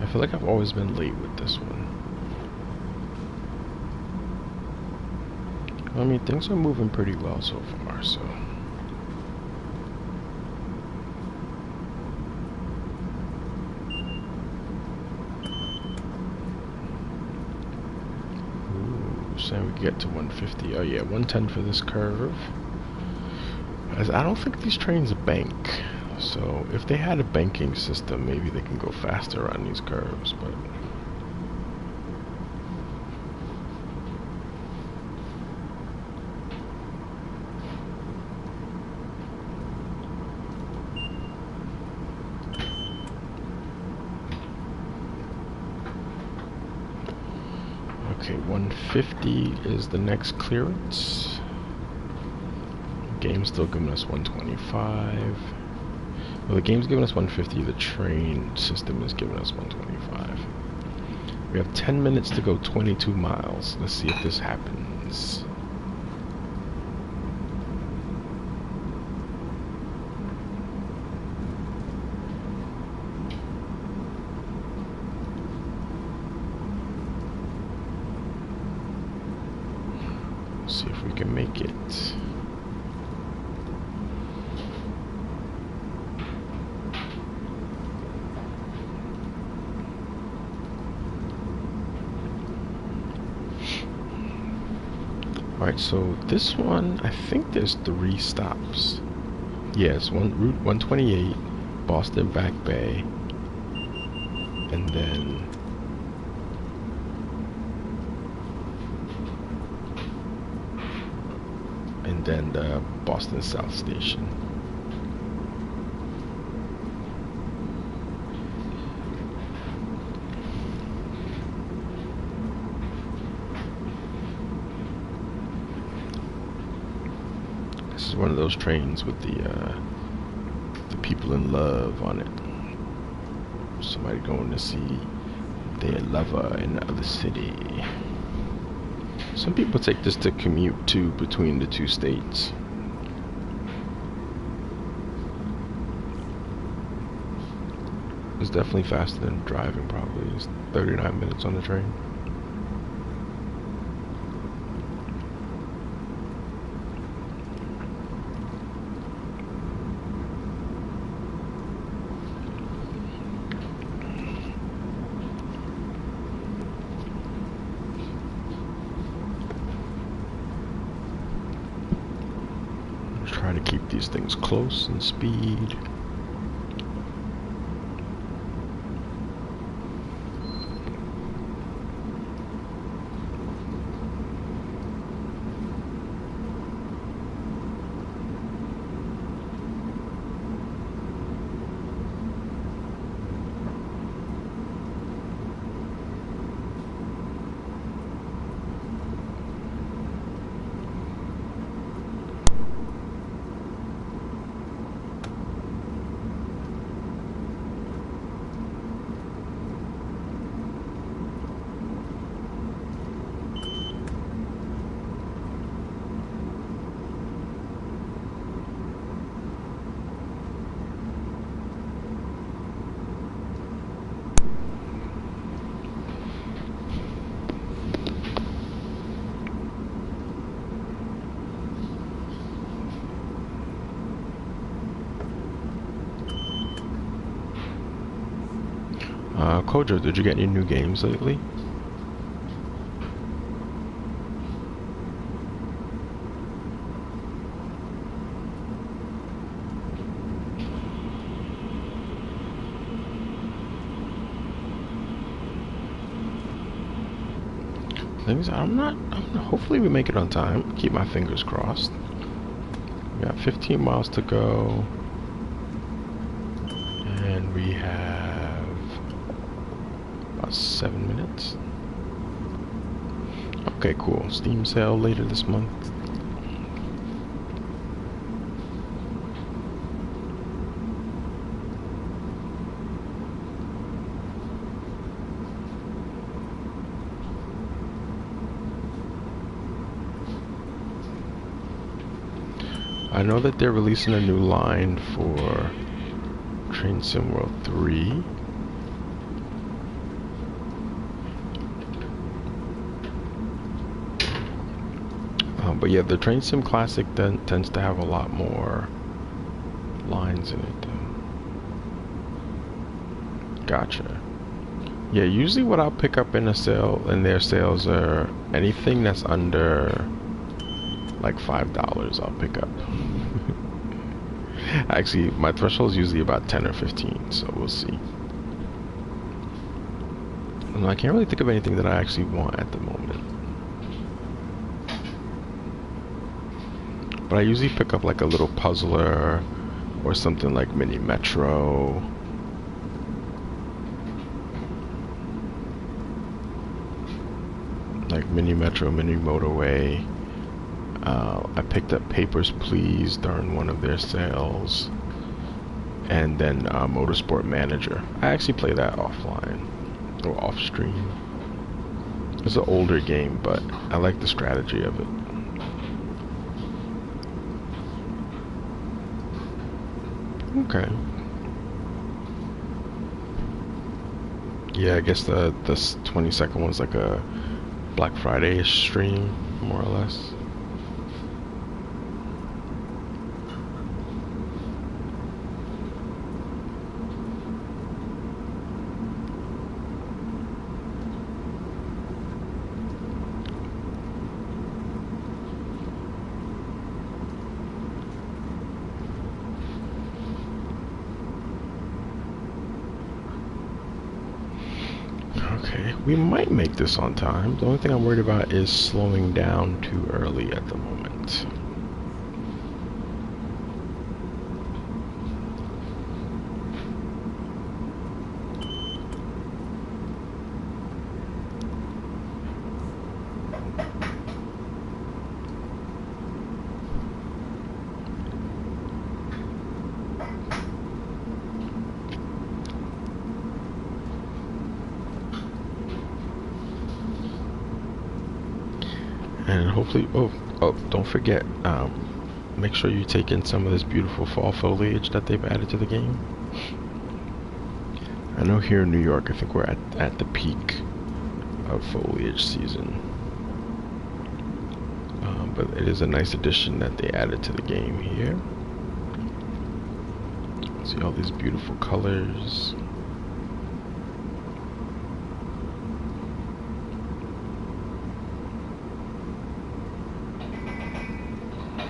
I feel like I've always been late with this one. I mean, things are moving pretty well so far, so. Ooh, saying we can get to 150. Oh yeah, 110 for this curve. As I don't think these trains bank. So if they had a banking system, maybe they can go faster on these curves, but okay, 150 is the next clearance. Game's still giving us 125. Well, the game's giving us 150, the train system is giving us 125. We have 10 minutes to go 22 miles. Let's see if this happens. Let's see if we can make it. Alright, so this one, I think there's 3 stops. Yes, Route 128, Boston Back Bay, and then the Boston South Station. This is one of those trains with the people in love on it. Somebody going to see their lover in the other city. Some people take this to commute too between the 2 states. It's definitely faster than driving, probably. It's 39 minutes on the train. Try to keep these things close in speed. Kojo, did you get any new games lately? Hopefully we make it on time. Keep my fingers crossed. We got 15 miles to go. And we have about 7 minutes. Okay, cool. Steam sale later this month. I know that they're releasing a new line for Train Sim World 3. But yeah, the Train Sim Classic then tends to have a lot more lines in it. Gotcha. Yeah, usually what I'll pick up in a sale, in their sales, are anything that's under like $5 I'll pick up. Actually, my threshold is usually about 10 or 15, so we'll see. And I can't really think of anything that I actually want at the moment. But I usually pick up like a little puzzler or something like Mini Metro. Like Mini Metro, Mini Motorway. I picked up Papers, Please during one of their sales. And then Motorsport Manager. I actually play that offline or off stream. It's an older game, but I like the strategy of it. Okay. Yeah, I guess the 22nd one's like a Black Friday-ish stream, more or less. Okay, we might make this on time. The only thing I'm worried about is slowing down too early at the moment. And hopefully, oh, don't forget, make sure you take in some of this beautiful fall foliage that they've added to the game. I know here in New York, I think we're at the peak of foliage season. But it is a nice addition that they added to the game here. See all these beautiful colors.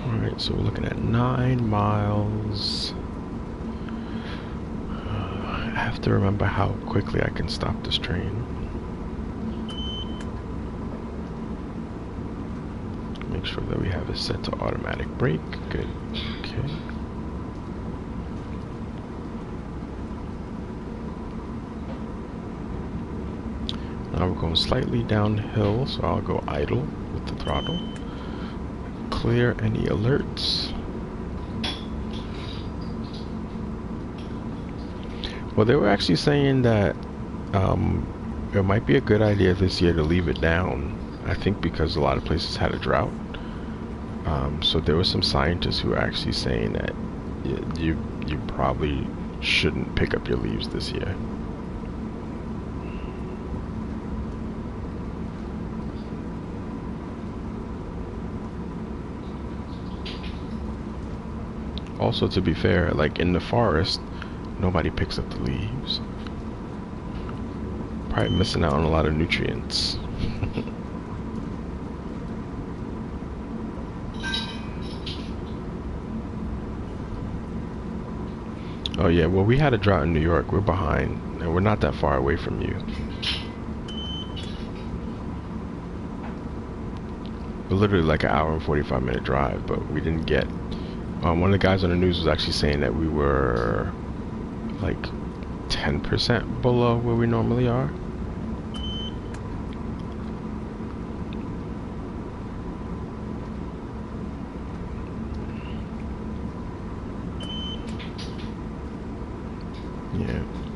Alright, so we're looking at 9 miles. I have to remember how quickly I can stop this train. Make sure that we have it set to automatic brake. Good. Okay. Now we're going slightly downhill, so I'll go idle with the throttle. Clear any alerts. Well, they were actually saying that it might be a good idea this year to leave it down. I think because a lot of places had a drought. So there were some scientists who were actually saying that you probably shouldn't pick up your leaves this year. Also, to be fair, like in the forest, nobody picks up the leaves. probably missing out on a lot of nutrients. Oh yeah, well we had a drought in New York. We're behind, and we're not that far away from you. We're literally like an hour and 45-minute drive, but we didn't get... one of the guys on the news was actually saying that we were like 10% below where we normally are.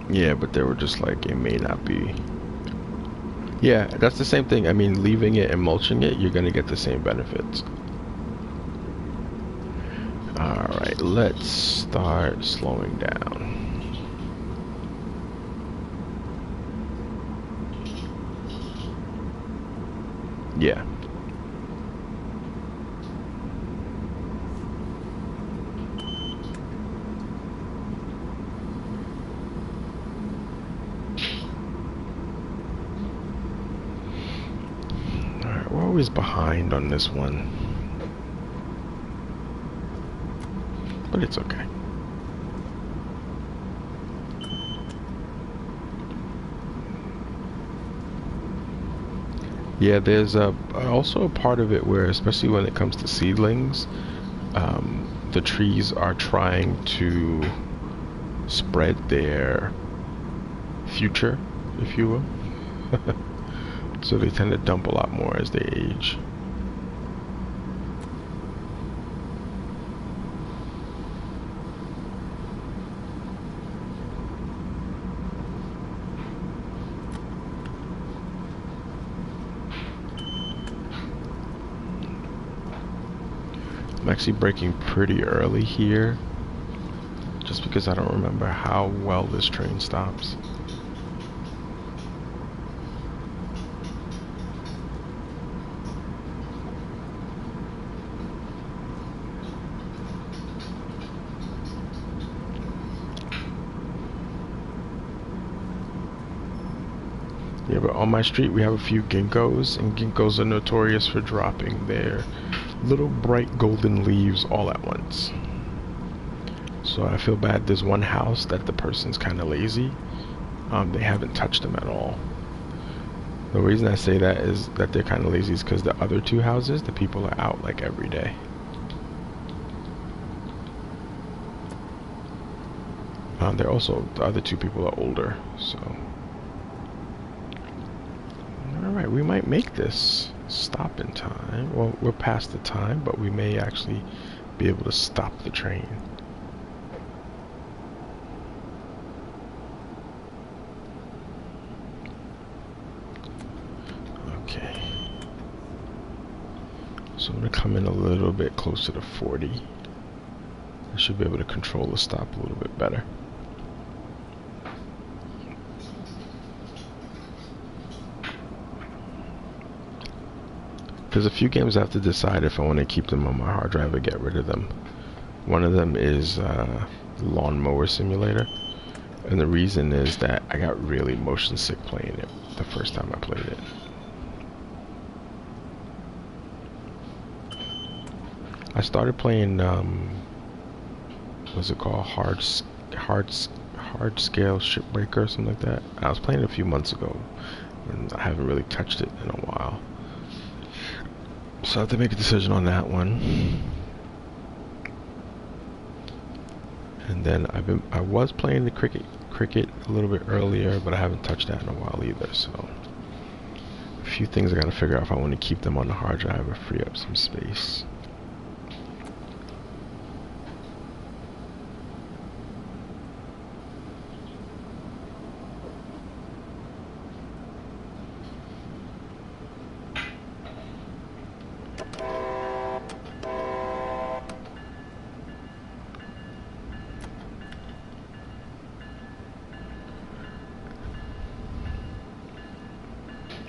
Yeah, but they were just like, it may not be. Yeah, that's the same thing. I mean, leaving it and mulching it, you're gonna get the same benefits. Alright, let's start slowing down. Yeah. Alright, we're always behind on this one. But it's okay. Yeah, there's also a part of it where, especially when it comes to seedlings, the trees are trying to spread their future, if you will. So they tend to dump a lot more as they age. I'm actually braking pretty early here, just because I don't remember how well this train stops. Yeah, but on my street we have a few ginkgos, and ginkgos are notorious for dropping their little bright golden leaves all at once. So I feel bad. There's one house that the person's kind of lazy. They haven't touched them at all. The reason I say that is that they're kind of lazy is because the other two houses, the people are out like every day. They're also, the other two people are older, so. Alright, we might make this stop in time. Well, we're past the time, but we may actually be able to stop the train. Okay. So I'm going to come in a little bit closer to 40. I should be able to control the stop a little bit better. There's a few games I have to decide if I want to keep them on my hard drive or get rid of them. One of them is Lawnmower Simulator, and the reason is that I got really motion sick playing it the first time I played it. I started playing what's it called, hard scale Shipbreaker or something like that. I was playing it a few months ago, and I haven't really touched it in a while. So I have to make a decision on that one. And then I was playing the cricket a little bit earlier, but I haven't touched that in a while either. So a few things I gotta figure out if I want to keep them on the hard drive or free up some space.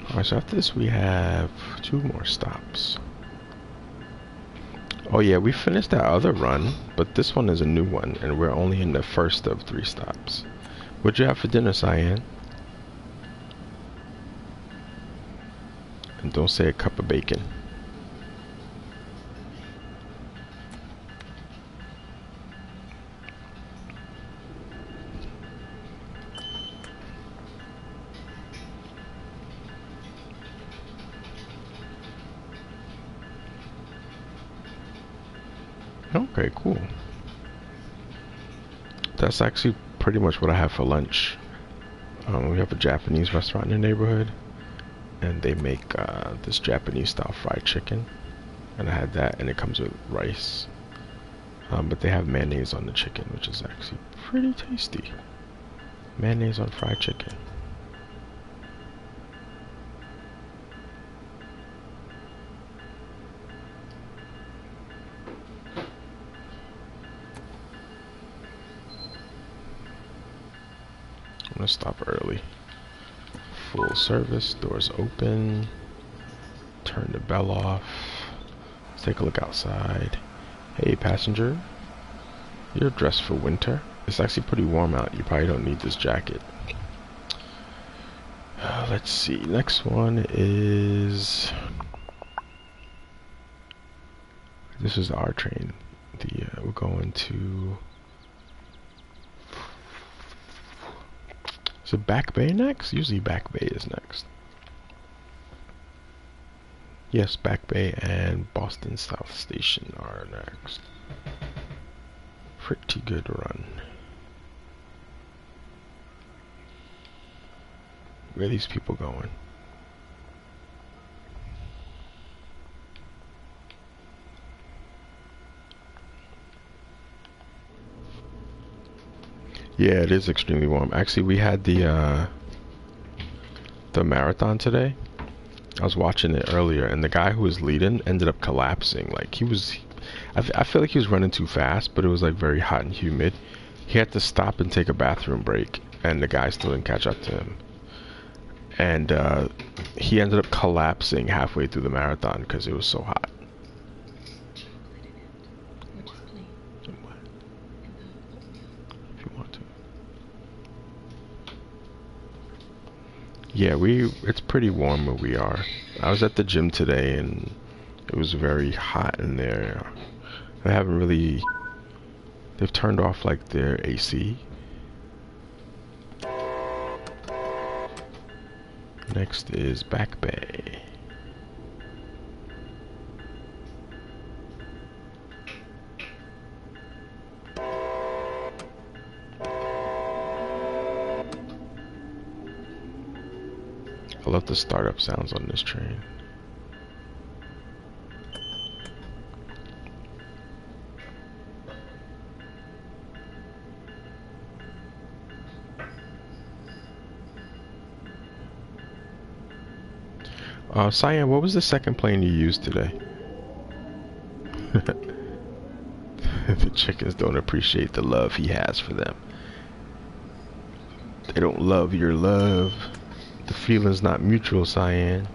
Alright, so after this we have 2 more stops. Oh yeah, we finished that other run, but this one is a new one, and we're only in the first of 3 stops. What'd you have for dinner, Cyan? Don't say a cup of bacon. Okay, cool. That's actually pretty much what I have for lunch. We have a Japanese restaurant in the neighborhood, and they make this Japanese style fried chicken, and I had that, and it comes with rice. But they have mayonnaise on the chicken, which is actually pretty tasty. Mayonnaise on fried chicken. I'm gonna stop early. Full service, doors open. Turn the bell off. Let's take a look outside. Hey passenger, you're dressed for winter. It's actually pretty warm out. You probably don't need this jacket. Let's see. Next one is... This is our train. We're going to... Is it Back Bay next? Usually Back Bay is next. Yes, Back Bay and Boston South Station are next. Pretty good run. Where are these people going? Yeah, it is extremely warm. Actually, we had the marathon today. I was watching it earlier, and the guy who was leading ended up collapsing. Like I feel like he was running too fast, but it was like very hot and humid. He had to stop and take a bathroom break, and the guy still didn't catch up to him. And he ended up collapsing halfway through the marathon because it was so hot. If you want to. Yeah, it's pretty warm where we are. I was at the gym today and it was very hot in there. They've turned off like their AC. Next is Back Bay. I love the startup sounds on this train. Cyan, what was the second plane you used today? The chickens don't appreciate the love he has for them. They don't love your love. The feeling's not mutual, Cyan.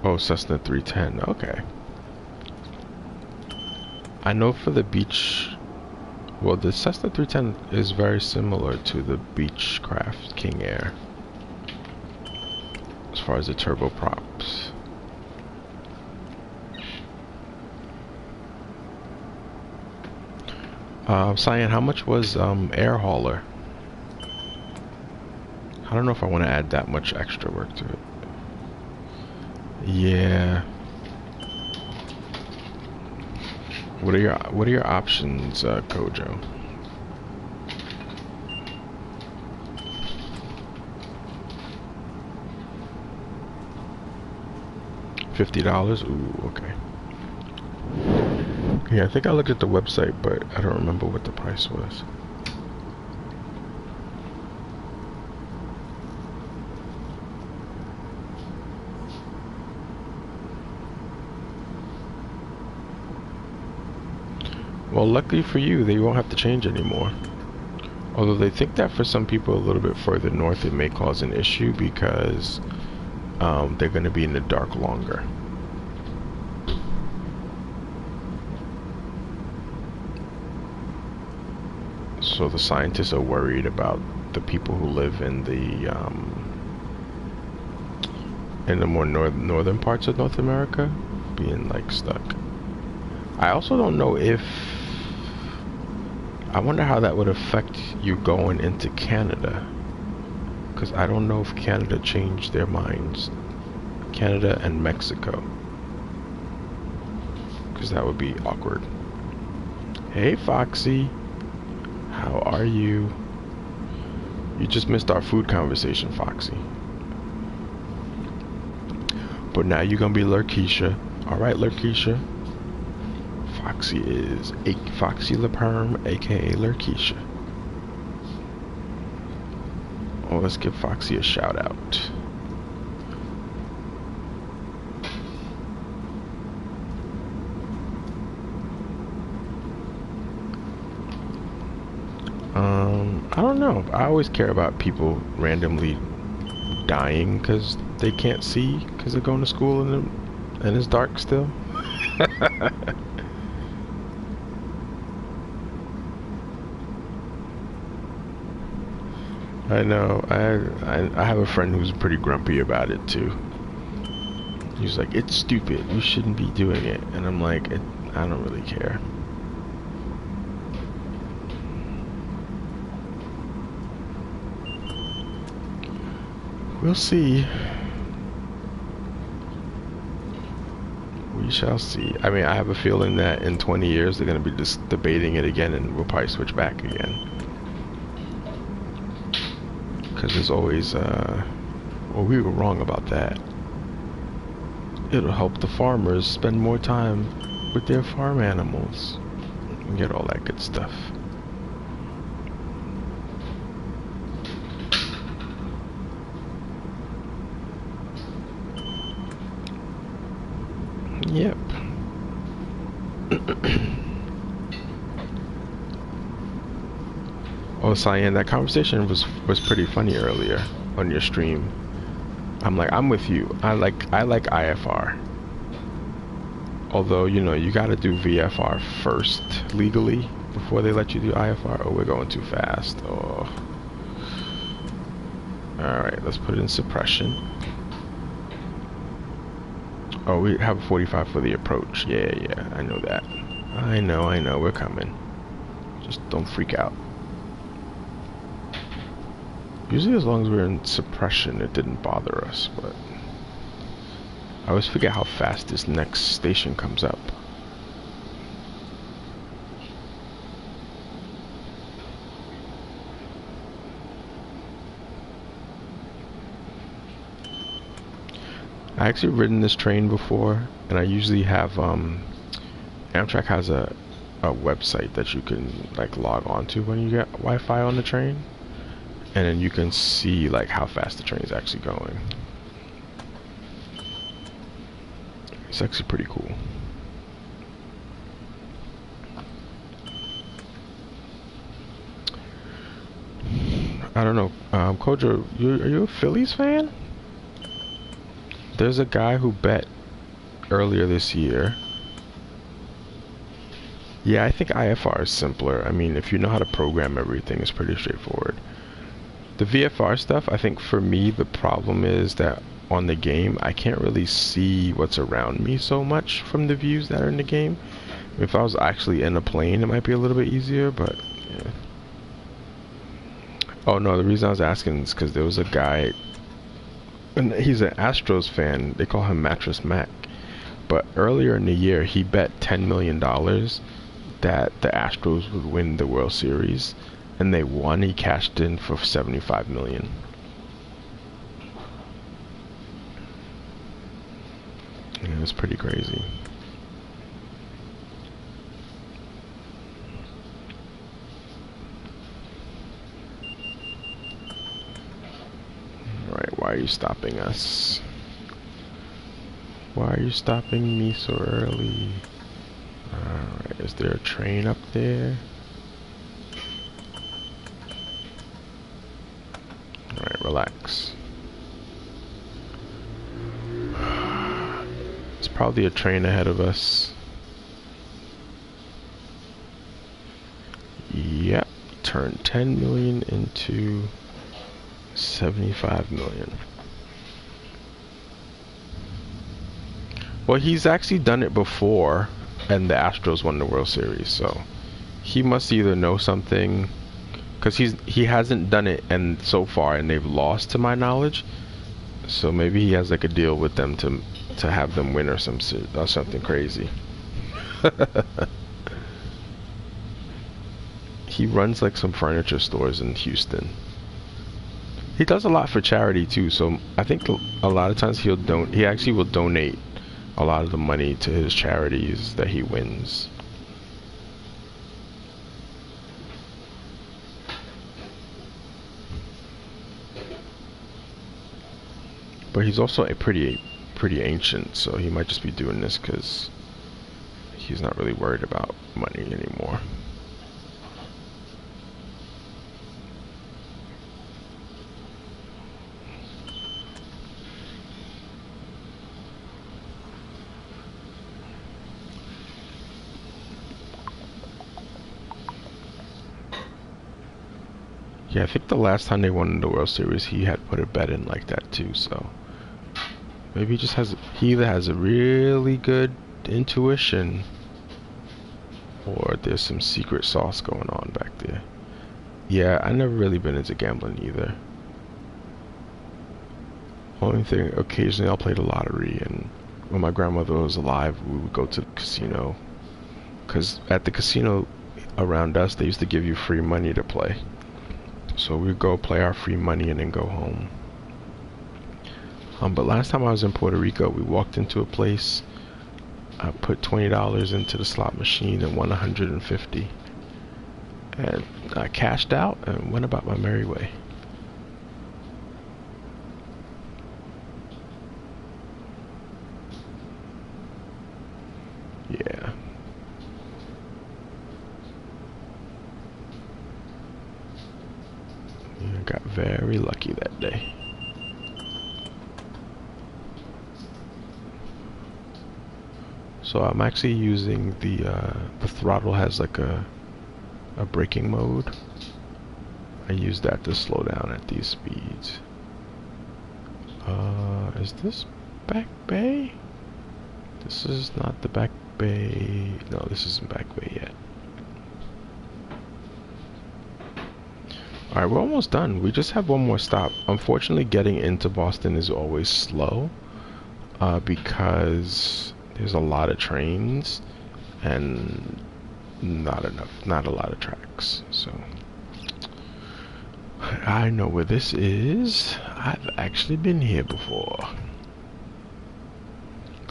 Oh, Cessna 310. Okay. I know for the beach... Well, the Cessna 310 is very similar to the Beechcraft King Air as far as the turboprops. Cyan, how much was Air Hauler? I don't know if I want to add that much extra work to it. Yeah. What are your options, Kojo? $50? Ooh, okay. Yeah, I think I looked at the website, but I don't remember what the price was. Well, luckily for you, they won't have to change anymore. Although they think that for some people a little bit further north it may cause an issue because they're going to be in the dark longer. So the scientists are worried about the people who live in the more northern parts of North America being like stuck. I also don't know if, I wonder how that would affect you going into Canada, because I don't know if Canada changed their minds. Canada and Mexico, because that would be awkward. Hey Foxy, how are you? You just missed our food conversation, Foxy. But now you're gonna be Lurkeisha. Alright, Lurkeisha. Foxy is Foxy LaPerm, aka Lurkeisha. Oh, let's give Foxy a shout out. I don't know. I always care about people randomly dying because they can't see because they're going to school and it's dark still. I know. I have a friend who's pretty grumpy about it too. He's like, it's stupid. You shouldn't be doing it. And I'm like, I don't really care. We'll see. We shall see. I mean, I have a feeling that in 20 years they're going to be just debating it again and we'll probably switch back again. Because there's always, well, we were wrong about that. It'll help the farmers spend more time with their farm animals and get all that good stuff. Yep. Oh, Cyan, that conversation was pretty funny earlier on your stream. I'm like, I'm with you. I like IFR. Although, you know, you gotta do VFR first legally before they let you do IFR. Oh, we're going too fast. Oh. Alright, let's put it in suppression. Oh, we have a 45 for the approach. Yeah, I know that. I know, we're coming. Just don't freak out. Usually as long as we're in suppression, it didn't bother us, but I always forget how fast this next station comes up. I actually ridden this train before, and I usually have Amtrak has a website that you can like log on to when you get Wi-Fi on the train, and then you can see like how fast the train is actually going. It's actually pretty cool. I don't know, Kojo, are you a Phillies fan? There's a guy who bet earlier this year. Yeah, I think IFR is simpler. I mean, if you know how to program everything, it's pretty straightforward. The VFR stuff, I think for me, the problem is that on the game, I can't really see what's around me so much from the views that are in the game. If I was actually in a plane, it might be a little bit easier, but yeah. Oh no, the reason I was asking is because there was a guy, and he's an Astros fan. They call him Mattress Mac. But earlier in the year, he bet $10 million that the Astros would win the World Series, and they won. He cashed in for $75 million. Yeah, it was pretty crazy. Alright, why are you stopping us? Why are you stopping me so early? Alright, is there a train up there? relax. It's probably a train ahead of us. Yep, turn 10 million into 75 million. Well, he's actually done it before, and the Astros won the World Series, so he must either know something, because he hasn't done it and so far, and they've lost to my knowledge. So maybe he has like a deal with them to have them win or something crazy. He runs like some furniture stores in Houston. He does a lot for charity too, so I think a lot of times he actually will donate a lot of the money to his charities that he wins. But he's also a pretty ancient, so he might just be doing this because he's not really worried about money anymore. Yeah, I think the last time they won the World Series, he had put a bet in like that too, so maybe he either has a really good intuition or there's some secret sauce going on back there. Yeah, I never really been into gambling either. Only thing, occasionally I'll play the lottery, and when my grandmother was alive, we would go to the casino. Because at the casino around us, they used to give you free money to play. So we'd go play our free money and then go home. But last time I was in Puerto Rico, we walked into a place. I put $20 into the slot machine and won 150. And I cashed out and went about my merry way. Yeah. I got very lucky that day. So I'm actually using the throttle has like a braking mode. I use that to slow down at these speeds. Is this Back Bay? This is not the Back Bay. No, this isn't Back Bay yet. Alright, we're almost done. We just have one more stop. Unfortunately, getting into Boston is always slow because there's a lot of trains and not a lot of tracks. So I know where this is. I've actually been here before.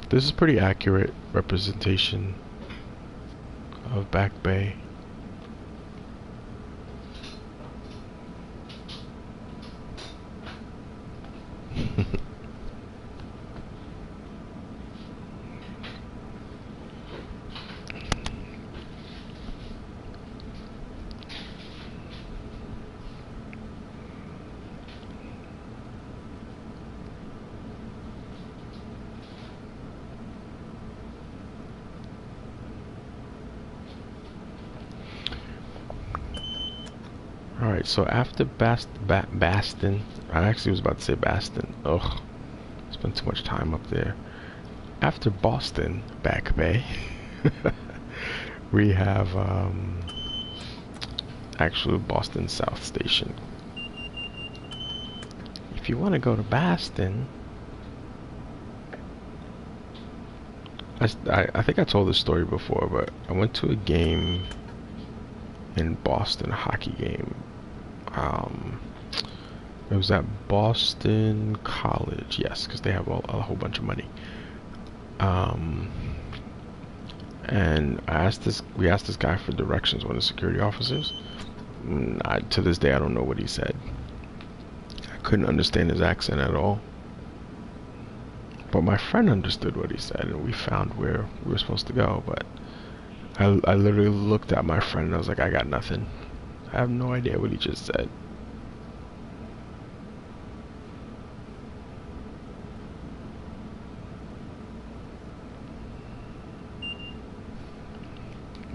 This is pretty accurate representation of Back Bay. Alright, so after Baston, I actually was about to say Baston. Ugh, spent too much time up there. After Boston, Back Bay, we have actually Boston South Station. If you want to go to Baston, I think I told this story before, but I went to a game in Boston, a hockey game. It was at Boston College, yes, because they have a whole bunch of money. And we asked this guy for directions, one of the security officers. To this day, I don't know what he said. I couldn't understand his accent at all. But my friend understood what he said, and we found where we were supposed to go. But I literally looked at my friend and I was like, I got nothing. I have no idea what he just said.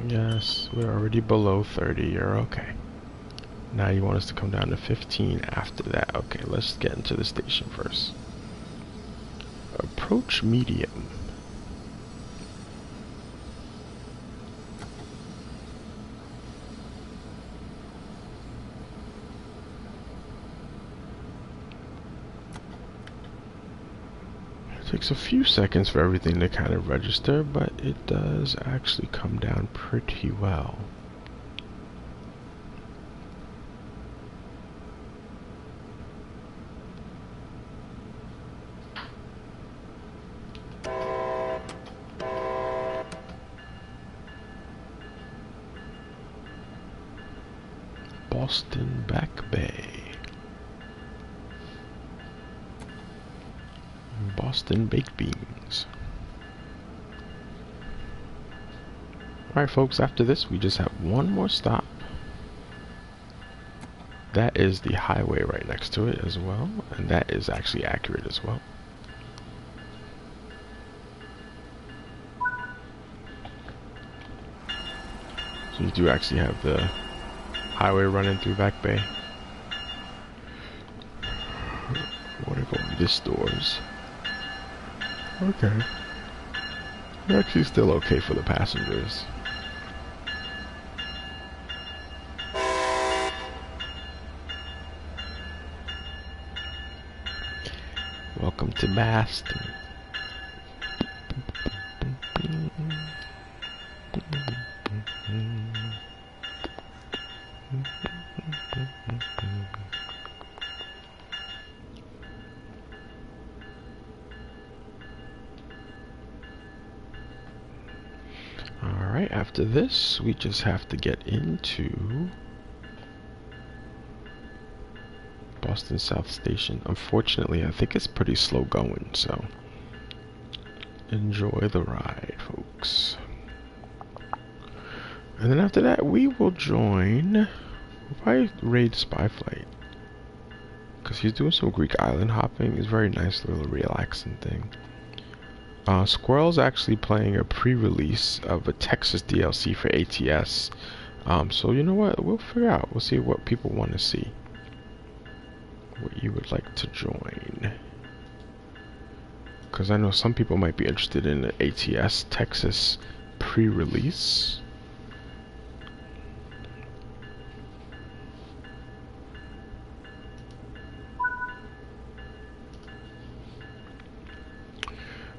Yes, we're already below 30. You're okay. Now you want us to come down to 15 after that. Okay, let's get into the station first. Approach medium. It takes a few seconds for everything to kind of register, but it does actually come down pretty well. Boston Back Bay. Boston Baked Beans. Alright folks, after this we just have one more stop. That is the highway right next to it as well, and that is actually accurate as well. So you do actually have the highway running through Back Bay. What if this doors? Okay. Actually still okay for the passengers. Welcome to Boston. Alright, after this, we just have to get into Boston South Station. Unfortunately, I think it's pretty slow going, so enjoy the ride, folks. And then after that, we will join, we'll probably raid Spyflight, because he's doing some Greek island hopping. It's a very nice little relaxing thing. Squirrel's actually playing a pre-release of a Texas DLC for ATS. So you know what? We'll figure out. We'll see what people want to see. What you would like to join. Because I know some people might be interested in the ATS Texas pre-release.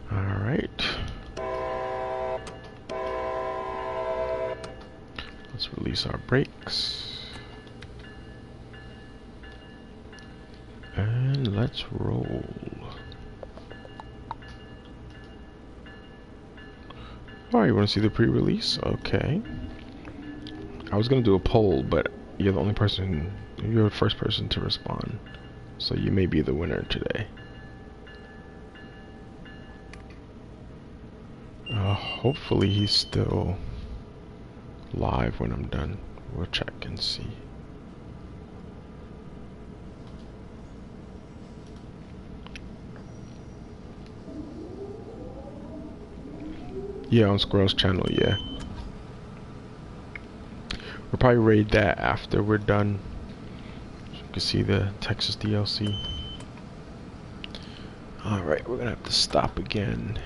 Alright. Let's release our brakes. And let's roll. Alright, you want to see the pre-release? Okay. I was going to do a poll, but you're the only person, you're the first person to respond. So you may be the winner today. Hopefully he's still live when I'm done. We'll check and see. Yeah, on Squirrel's channel, yeah. We'll probably raid that after we're done. So you can see the Texas DLC. Alright, we're gonna have to stop again.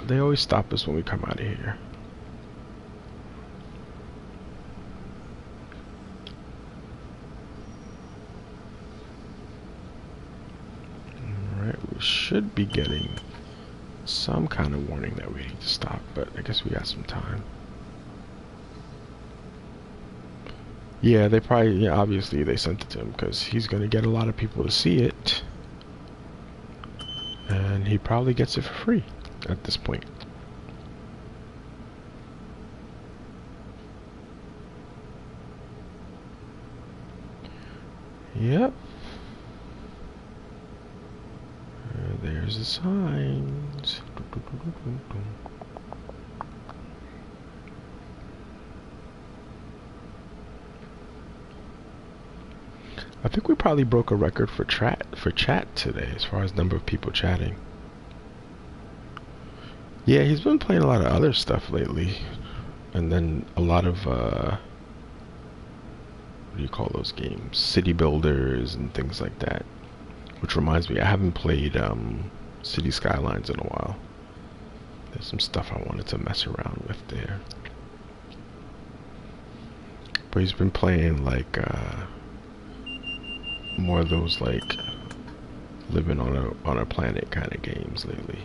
They always stop us when we come out of here. Alright, we should be getting some kind of warning that we need to stop, but I guess we got some time. Yeah, they probably, yeah, obviously they sent it to him because he's going to get a lot of people to see it. And he probably gets it for free at this point. Yep. There's the signs. I think we probably broke a record for chat today as far as number of people chatting. Yeah, he's been playing a lot of other stuff lately. And then a lot of what do you call those games? City builders and things like that. Which reminds me, I haven't played City Skylines in a while. There's some stuff I wanted to mess around with there. But he's been playing like more of those like living on a planet kind of games lately.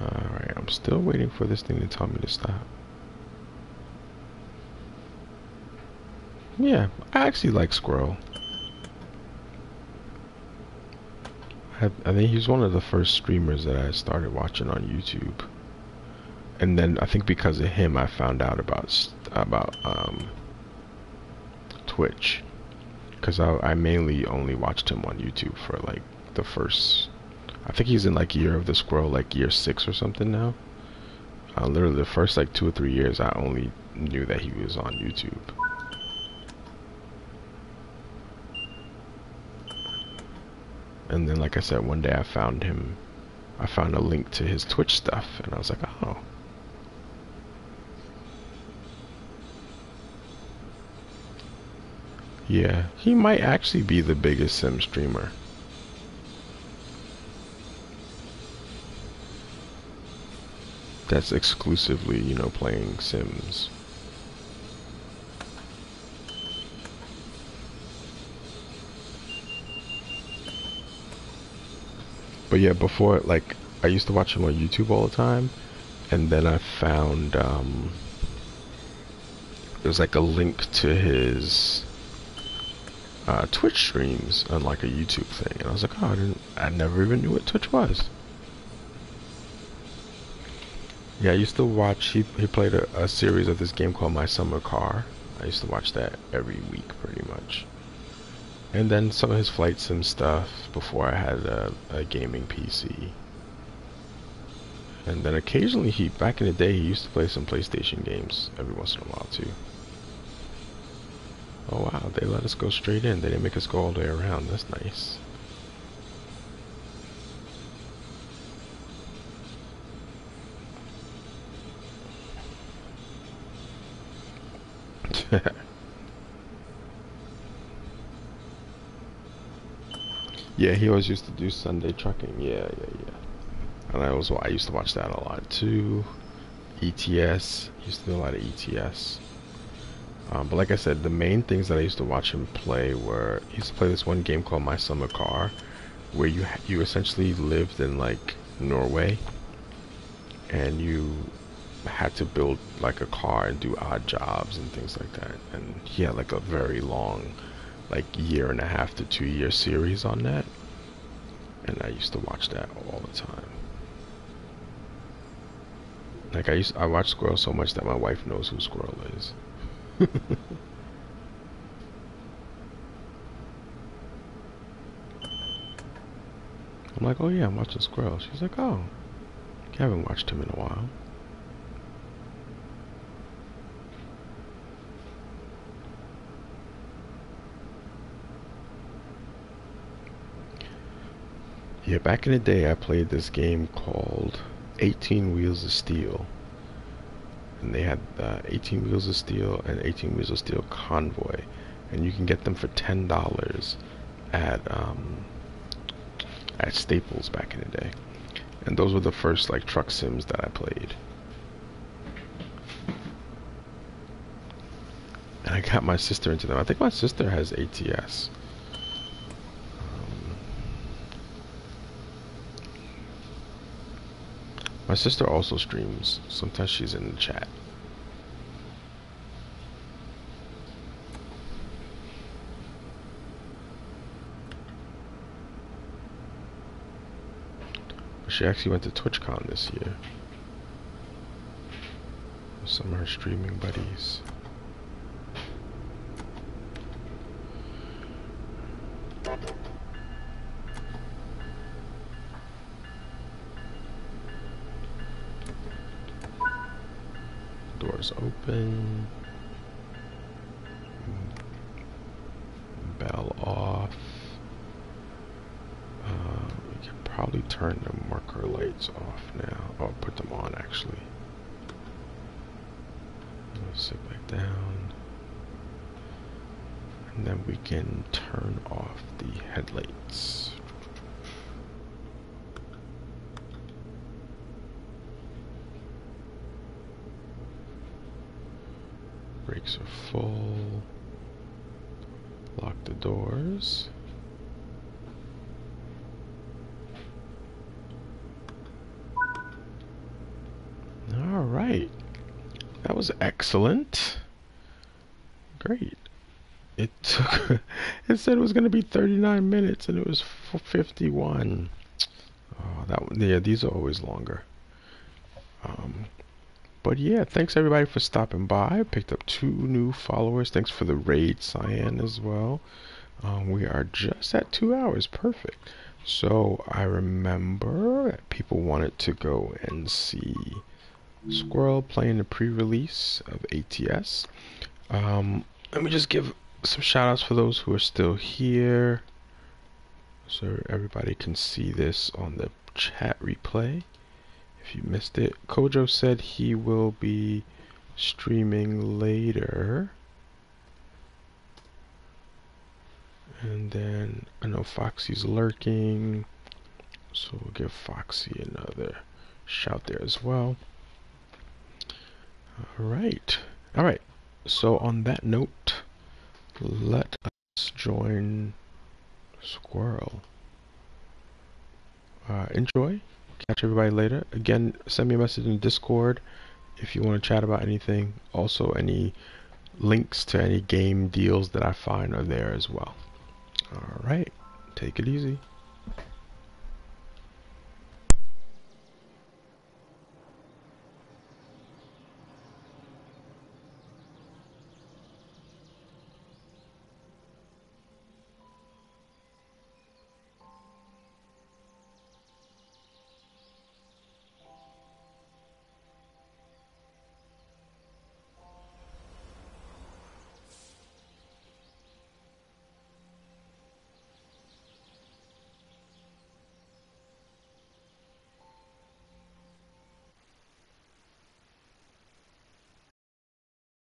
Alright, I'm still waiting for this thing to tell me to stop. Yeah, I actually like Squirrel. I think he's one of the first streamers that I started watching on YouTube. And then I think because of him I found out about Twitch. Because I mainly only watched him on YouTube for like the first, I think he's in like Year of the Squirrel, like year 6 or something now. Literally the first like 2 or 3 years I only knew that he was on YouTube. And then like I said, one day I found a link to his Twitch stuff and I was like, oh. Yeah, he might actually be the biggest Sim streamer. That's exclusively, you know, playing Sims. But yeah, before, like, I used to watch him on YouTube all the time, and then I found, there's like a link to his Twitch streams on like a YouTube thing, and I was like, oh, I never even knew what Twitch was. Yeah, I used to watch, he played a series of this game called My Summer Car. I used to watch that every week, pretty much. And then some of his flight sim stuff before I had a gaming PC. And then occasionally back in the day, he used to play some PlayStation games every once in a while too. Oh wow, they let us go straight in. They didn't make us go all the way around. That's nice. Yeah, he always used to do Sunday trucking. Yeah. And I used to watch that a lot too. ETS, used to do a lot of ETS. But like I said, the main things that I used to watch him play were, he used to play this one game called My Summer Car, where you essentially lived in like Norway, and you had to build like a car and do odd jobs and things like that. And he had like a very long, like 1.5 to 2 year series on that, and I used to watch that all the time. Like I watch Squirrel so much that my wife knows who Squirrel is. I'm like, oh yeah, I'm watching Squirrel. She's like, oh, I haven't watched him in a while. Yeah, back in the day I played this game called 18 Wheels of Steel. And they had 18 Wheels of Steel and 18 Wheels of Steel Convoy. And you can get them for $10 at Staples back in the day. And those were the first like truck sims that I played. And I got my sister into them. I think my sister has ATS. My sister also streams. Sometimes she's in the chat. She actually went to TwitchCon this year with some of her streaming buddies. Doors open. turn the marker lights off now. Oh, put them on actually. Let's sit back down. And then we can turn off the headlights. Brakes are full. Lock the doors. All right. That was excellent. Great. It took, it said it was going to be 39 minutes and it was 51. Oh, yeah, these are always longer. But yeah, thanks everybody for stopping by. Picked up 2 new followers. Thanks for the raid, Cyan, as well. We are just at 2 hours. Perfect. So I remember that people wanted to go and see Squirrel playing the pre-release of ATS. Let me just give some shout outs for those who are still here, so everybody can see this on the chat replay. If you missed it, Kojo said he will be streaming later. And then I know Foxy's lurking, so we'll give Foxy another shout there as well. Alright. Alright. So on that note, let us join Squirrel. Enjoy. Catch everybody later. Again, send me a message in Discord if you want to chat about anything. Also, any links to any game deals that I find are there as well. Alright. Take it easy.